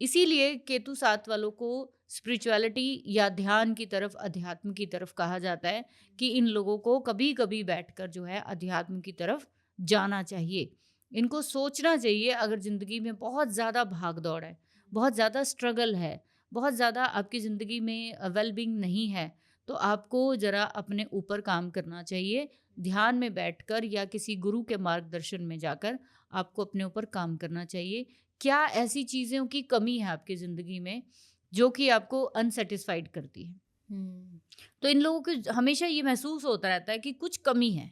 इसीलिए केतु साथ वालों को स्पिरिचुअलिटी या ध्यान की तरफ, अध्यात्म की तरफ कहा जाता है कि इन लोगों को कभी-कभी बैठकर जो है अध्यात्म की तरफ जाना चाहिए। इनको सोचना चाहिए, अगर ज़िंदगी में बहुत ज़्यादा भाग-दौड़ है, बहुत ज़्यादा स्ट्रगल है, बहुत ज़्यादा आपकी ज़िंदगी में वेल-बीइंग नहीं है, तो आपको ज़रा अपने ऊपर काम करना चाहिए। ध्यान में बैठकर या किसी गुरु के मार्गदर्शन में जाकर आपको अपने ऊपर काम करना चाहिए। क्या ऐसी चीज़ों की कमी है आपकी ज़िंदगी में जो कि आपको अनसैटिस्फाइड करती है? तो इन लोगों को हमेशा ये महसूस होता रहता है कि कुछ कमी है,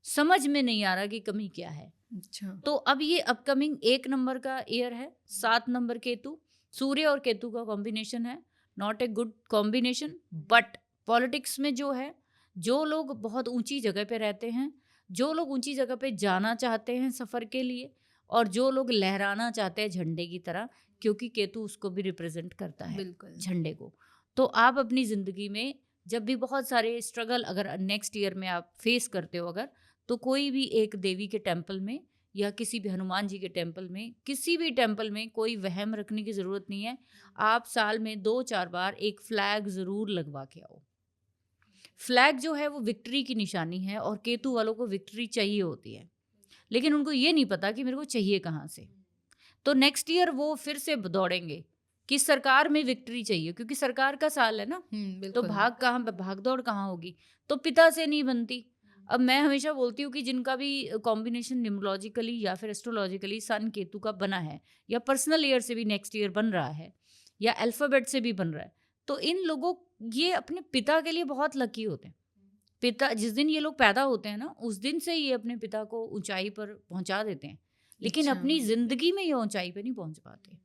समझ में नहीं आ रहा कि कमी क्या है। अच्छा। तो अब ये अपकमिंग 1 नंबर का ईयर है, 7 नंबर केतु, सूर्य और केतु का कॉम्बिनेशन है, not a good combination. But politics में जो है, जो लोग बहुत ऊंची जगह पे रहते हैं, जो लोग ऊंची जगह पे जाना चाहते हैं सफ़र के लिए, और जो लोग लहराना चाहते हैं झंडे की तरह, क्योंकि केतु उसको भी रिप्रेजेंट करता है, बिल्कुल। झंडे को। तो आप अपनी ज़िंदगी में जब भी बहुत सारे स्ट्रगल अगर नेक्स्ट ईयर में आप फेस करते हो अगर, तो कोई भी एक देवी के टेम्पल में या किसी भी हनुमान जी के टेम्पल में, किसी भी टेम्पल में कोई वहम रखने की ज़रूरत नहीं है। आप साल में 2-4 बार एक फ्लैग ज़रूर लगवा के आओ। फ्लैग जो है वो विक्ट्री की निशानी है, और केतु वालों को विक्ट्री चाहिए होती है, लेकिन उनको ये नहीं पता कि मेरे को चाहिए कहाँ से। तो नेक्स्ट ईयर वो फिर से दौड़ेंगे कि सरकार में विक्ट्री चाहिए, क्योंकि सरकार का साल है ना। तो बिल्कुल। भाग दौड़ कहाँ होगी? तो पिता से नहीं बनती। अब मैं हमेशा बोलती हूँ कि जिनका भी कॉम्बिनेशन न्यूमरोलॉजिकली या फिर एस्ट्रोलॉजिकली सन केतु का बना है, या पर्सनल ईयर से भी नेक्स्ट ईयर बन रहा है, या अल्फाबेट से भी बन रहा है, तो इन लोगों, ये अपने पिता के लिए बहुत लकी होते हैं। पिता जिस दिन ये लोग पैदा होते हैं ना, उस दिन से ये अपने पिता को ऊंचाई पर पहुंचा देते हैं, लेकिन अच्छा। अपनी जिंदगी में ये ऊंचाई पे नहीं पहुंच पाते।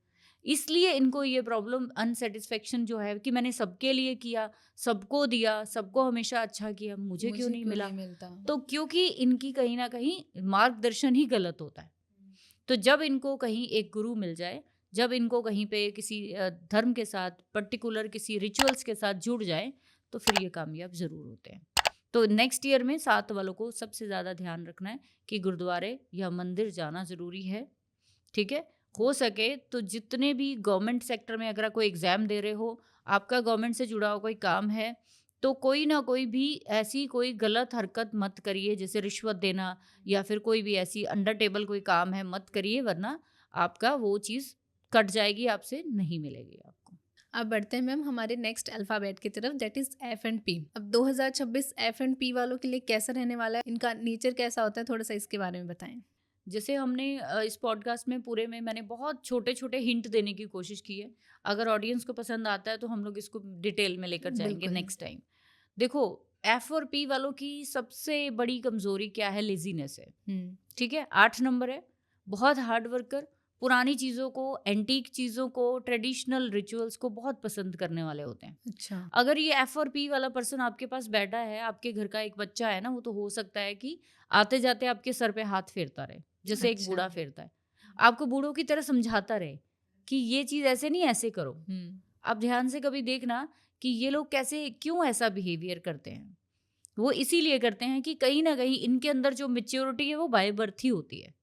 इसलिए इनको ये प्रॉब्लम, अनसेटिस्फेक्शन जो है कि मैंने सबके लिए किया, सबको दिया, सबको हमेशा अच्छा किया, मुझे क्यों नहीं मिला? मिलता? तो क्योंकि इनकी कहीं ना कहीं मार्गदर्शन ही गलत होता है। तो जब इनको कहीं एक गुरु मिल जाए, जब इनको कहीं पे किसी धर्म के साथ, पर्टिकुलर किसी रिचुअल्स के साथ जुड़ जाए, तो फिर ये कामयाब ज़रूर होते हैं। तो नेक्स्ट ईयर में 7 वालों को सबसे ज़्यादा ध्यान रखना है कि गुरुद्वारे या मंदिर जाना ज़रूरी है, ठीक है? हो सके तो जितने भी गवर्नमेंट सेक्टर में अगर कोई एग्ज़ाम दे रहे हो, आपका गवर्नमेंट से जुड़ा हुआ कोई काम है, तो कोई ना कोई भी ऐसी कोई गलत हरकत मत करिए, जैसे रिश्वत देना या फिर कोई भी ऐसी अंडर टेबल कोई काम है मत करिए, वरना आपका वो चीज़ कट जाएगी, आपसे नहीं मिलेगी आपको। अब बढ़ते हैं मैम हमारे नेक्स्ट अल्फ़ाबेट की तरफ, that is F and P. अब 2026 एफ एंड पी वालों के लिए कैसा रहने वाला है? इनका नेचर कैसा होता है? थोड़ा सा इसके बारे में बताएं। जैसे हमने इस पॉडकास्ट में पूरे में मैंने बहुत छोटे-छोटे हिंट देने की कोशिश की है। अगर ऑडियंस को पसंद आता है तो हम लोग इसको डिटेल में लेकर जाएँगे बिल्कुल। Next time. देखो, एफ और पी वालों की सबसे बड़ी कमज़ोरी क्या है? लेज़ीनेस है, ठीक है? 8 नंबर है, बहुत हार्ड वर्कर, पुरानी चीज़ों को, एंटीक चीज़ों को, ट्रेडिशनल रिचुअल्स को बहुत पसंद करने वाले होते हैं। अच्छा। अगर ये एफ और पी वाला पर्सन आपके पास बैठा है, आपके घर का एक बच्चा है ना, वो तो हो सकता है कि आते-जाते आपके सर पे हाथ फेरता रहे, जैसे एक अच्छा। बूढ़ा फेरता है। आपको बूढ़ों की तरह समझाता रहे कि ये चीज़ ऐसे नहीं, ऐसे करो। आप ध्यान से कभी देखना कि ये लोग कैसे, क्यों ऐसा बिहेवियर करते हैं। वो इसीलिए करते हैं कि कहीं ना कहीं इनके अंदर जो मैच्योरिटी है वो बाय बर्थ ही होती है।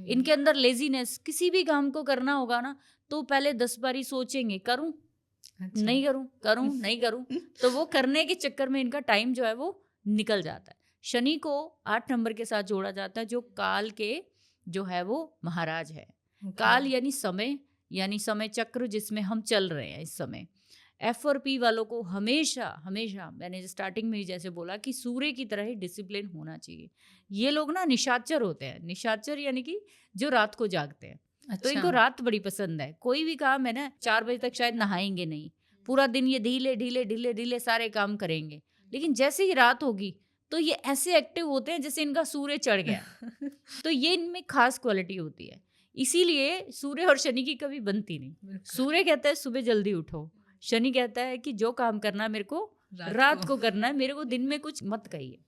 इनके अंदर लेजीनेस, किसी भी काम को करना होगा ना तो पहले 10 बारी सोचेंगे, करूं अच्छा। नहीं करूं, करूं नहीं करूं, तो वो करने के चक्कर में इनका टाइम जो है वो निकल जाता है। शनि को 8 नंबर के साथ जोड़ा जाता है, जो काल के जो है वो महाराज है। काल यानी समय, यानी समय चक्र जिसमें हम चल रहे हैं इस समय। एफ और पी वालों को हमेशा हमेशा, मैंने स्टार्टिंग में ही जैसे बोला कि सूर्य की तरह ही डिसिप्लिन होना चाहिए। ये लोग ना निशाचर होते हैं। निशाचर यानी कि जो रात को जागते हैं। तो इनको रात बड़ी पसंद है। कोई भी काम है ना, 4 बजे तक शायद नहाएंगे नहीं, पूरा दिन ये ढीले ढीले ढीले ढीले सारे काम करेंगे, लेकिन जैसे ही रात होगी तो ये ऐसे एक्टिव होते हैं जैसे इनका सूर्य चढ़ गया। तो ये इनमें खास क्वालिटी होती है, इसीलिए सूर्य और शनि की कभी बनती नहीं। सूर्य कहता है सुबह जल्दी उठो, शनि कहता है कि जो काम करना है मेरे को रात को करना है, मेरे को दिन में कुछ मत कहिए।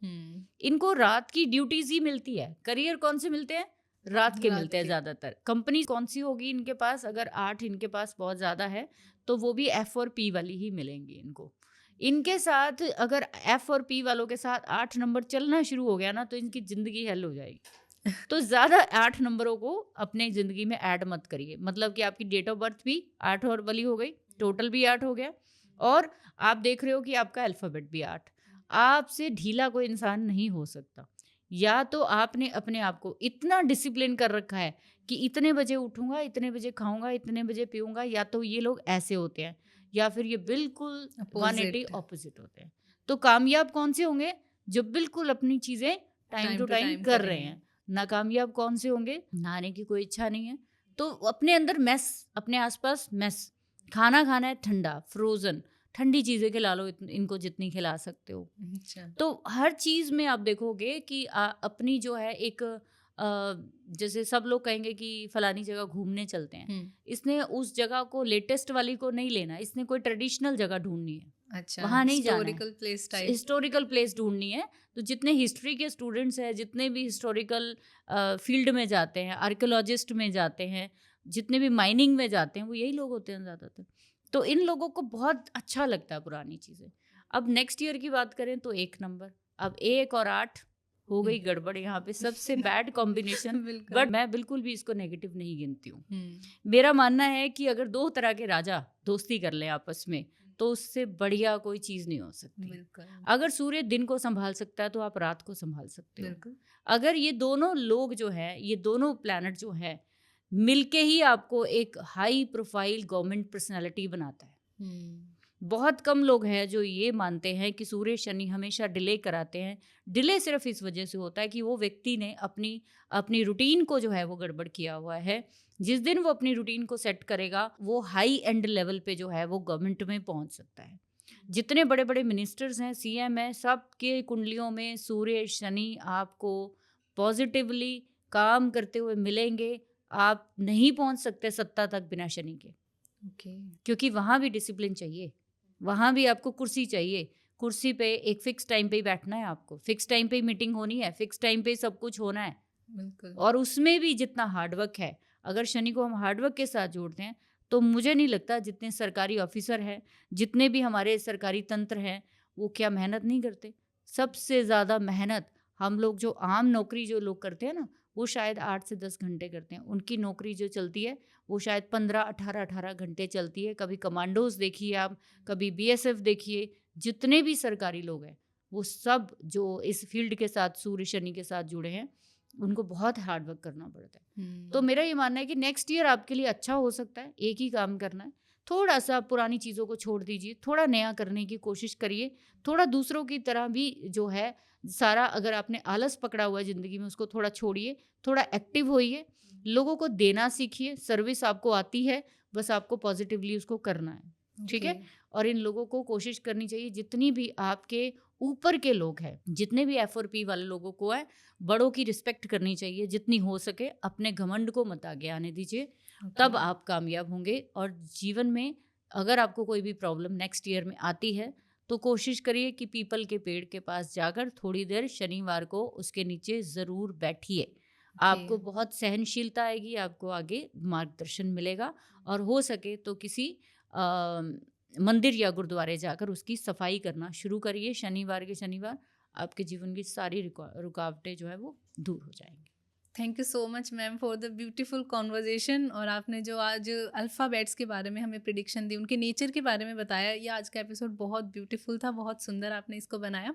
इनको रात की ड्यूटीज ही मिलती है। करियर कौन से मिलते हैं? रात के मिलते हैं ज्यादातर। कंपनी कौन सी होगी इनके पास? अगर 8 इनके पास बहुत ज्यादा है तो वो भी F और P वाली ही मिलेंगी इनको। इनके साथ अगर F और P वालों के साथ 8 नंबर चलना शुरू हो गया ना तो इनकी जिंदगी हल हो जाएगी। तो ज्यादा 8 नंबरों को अपने जिंदगी में ऐड मत करिए। मतलब कि आपकी डेट ऑफ बर्थ भी 8 और वाली हो गई, टोटल भी 8 हो गया, और आप देख रहे हो कि आपका अल्फाबेट भी 8। आपसे ढीला कोई इंसान नहीं हो सकता। या तो आपने अपने आप को इतना डिसिप्लिन कर रखा है कि इतने बजे उठूंगा, इतने बजे खाऊंगा, इतने बजे पीऊंगा, या तो ये लोग ऐसे होते हैं या फिर ये बिल्कुल 180 ऑपोजिट होते हैं। तो कामयाब कौन से होंगे? जो बिल्कुल अपनी चीजें टाइम टू टाइम कर रहे हैं। नाकामयाब कौन से होंगे? नहाने की कोई इच्छा नहीं है तो अपने अंदर मेस, अपने आसपास मेस। खाना खाना है ठंडा, फ्रोजन, ठंडी चीजें खिला लो इनको जितनी खिला सकते हो। अच्छा। तो हर चीज में आप देखोगे कि अपनी जो है एक जैसे सब लोग कहेंगे कि फलानी जगह घूमने चलते हैं, इसने उस जगह को लेटेस्ट वाली को नहीं लेना, इसने कोई ट्रेडिशनल जगह ढूंढनी है। अच्छा, वहाँ नहीं जाना है, historical place type, historical place ढूंढनी है। तो जितने हिस्ट्री के स्टूडेंट्स हैं, जितने भी हिस्टोरिकल फील्ड में जाते हैं, आर्कियोलॉजिस्ट में जाते हैं, जितने भी माइनिंग में जाते हैं, वो यही लोग होते हैं ज़्यादातर। तो इन लोगों को बहुत अच्छा लगता है पुरानी चीज़ें। अब नेक्स्ट ईयर की बात करें तो 1 नंबर, अब 1 और 8 हो गई गड़बड़ यहाँ पे, सबसे बैड कॉम्बिनेशन। बट मैं बिल्कुल भी इसको नेगेटिव नहीं गिनती हूँ। मेरा मानना है कि अगर 2 तरह के राजा दोस्ती कर लें आपस में तो उससे बढ़िया कोई चीज़ नहीं हो सकती। अगर सूर्य दिन को संभाल सकता है तो आप रात को संभाल सकते हो। अगर ये दोनों लोग जो है, ये दोनों प्लैनेट जो है, मिलके ही आपको एक हाई प्रोफाइल गवर्नमेंट पर्सनालिटी बनाता है। बहुत कम लोग हैं जो ये मानते हैं कि सूर्य शनि हमेशा डिले कराते हैं। डिले सिर्फ इस वजह से होता है कि वो व्यक्ति ने अपनी रूटीन को जो है वो गड़बड़ किया हुआ है। जिस दिन वो अपनी रूटीन को सेट करेगा वो हाई एंड लेवल पे जो है वो गवर्नमेंट में पहुंच सकता है। जितने बड़े बड़े मिनिस्टर्स हैं, सीएम है, सबके कुंडलियों में सूर्य शनि आपको पॉजिटिवली काम करते हुए मिलेंगे। आप नहीं पहुंच सकते सत्ता तक बिना शनि के। क्योंकि वहां भी डिसिप्लिन चाहिए, वहां भी आपको कुर्सी चाहिए। कुर्सी पे एक फिक्स टाइम पे ही बैठना है, आपको फिक्स टाइम पे ही मीटिंग होनी है, फिक्स टाइम पे ही सब कुछ होना है। बिल्कुल। और उसमें भी जितना हार्डवर्क है, अगर शनि को हम हार्डवर्क के साथ जोड़ते हैं तो मुझे नहीं लगता जितने सरकारी ऑफिसर हैं, जितने भी हमारे सरकारी तंत्र हैं, वो क्या मेहनत नहीं करते। सबसे ज़्यादा मेहनत हम लोग जो आम नौकरी जो लोग करते हैं ना, वो शायद 8 से 10 घंटे करते हैं। उनकी नौकरी जो चलती है वो शायद 15-18 घंटे चलती है। कभी कमांडोज देखिए आप, कभी BSF देखिए, जितने भी सरकारी लोग हैं वो सब जो इस फील्ड के साथ सूर्य शनि के साथ जुड़े हैं, उनको बहुत हार्ड वर्क करना पड़ता है। तो मेरा ये मानना है कि नेक्स्ट ईयर आपके लिए अच्छा हो सकता है। एक ही काम करना है, थोड़ा सा पुरानी चीज़ों को छोड़ दीजिए, थोड़ा नया करने की कोशिश करिए, थोड़ा दूसरों की तरह भी जो है सारा, अगर आपने आलस पकड़ा हुआ है ज़िंदगी में उसको थोड़ा छोड़िए, थोड़ा एक्टिव होइए, लोगों को देना सीखिए। सर्विस आपको आती है, बस आपको पॉजिटिवली उसको करना है, ठीक है। और इन लोगों को कोशिश करनी चाहिए, जितनी भी आपके ऊपर के लोग हैं, जितने भी F और P वाले लोगों को है, बड़ों की रिस्पेक्ट करनी चाहिए जितनी हो सके। अपने घमंड को मत आगे आने दीजिए, तब आप कामयाब होंगे। और जीवन में अगर आपको कोई भी प्रॉब्लम नेक्स्ट ईयर में आती है तो कोशिश करिए कि पीपल के पेड़ के पास जाकर थोड़ी देर शनिवार को उसके नीचे ज़रूर बैठिए। आपको बहुत सहनशीलता आएगी, आपको आगे मार्गदर्शन मिलेगा। और हो सके तो किसी मंदिर या गुरुद्वारे जाकर उसकी सफाई करना शुरू करिए। शनिवार के शनिवार आपके जीवन की सारी रुकावटें जो है वो दूर हो जाएंगी। Thank you so much ma'am for the beautiful conversation. और आपने जो आज अल्फ़ाबेट्स के बारे में हमें प्रिडिक्शन दी, उनके नेचर के बारे में बताया, ये आज का एपिसोड बहुत ब्यूटीफुल था, बहुत सुंदर आपने इसको बनाया।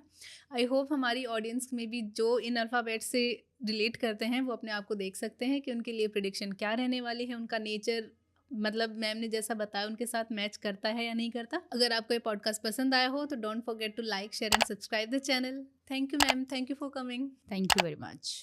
आई होप हमारी ऑडियंस में भी जो इन अल्फ़ाबेट्स से रिलेट करते हैं वो अपने आप को देख सकते हैं कि उनके लिए प्रिडिक्शन क्या रहने वाली है, उनका नेचर मतलब मैम ने जैसा बताया उनके साथ मैच करता है या नहीं करता। अगर आपको ये पॉडकास्ट पसंद आया हो तो don't forget to like, share and subscribe the channel. Thank you ma'am, thank you for coming. Thank you very much.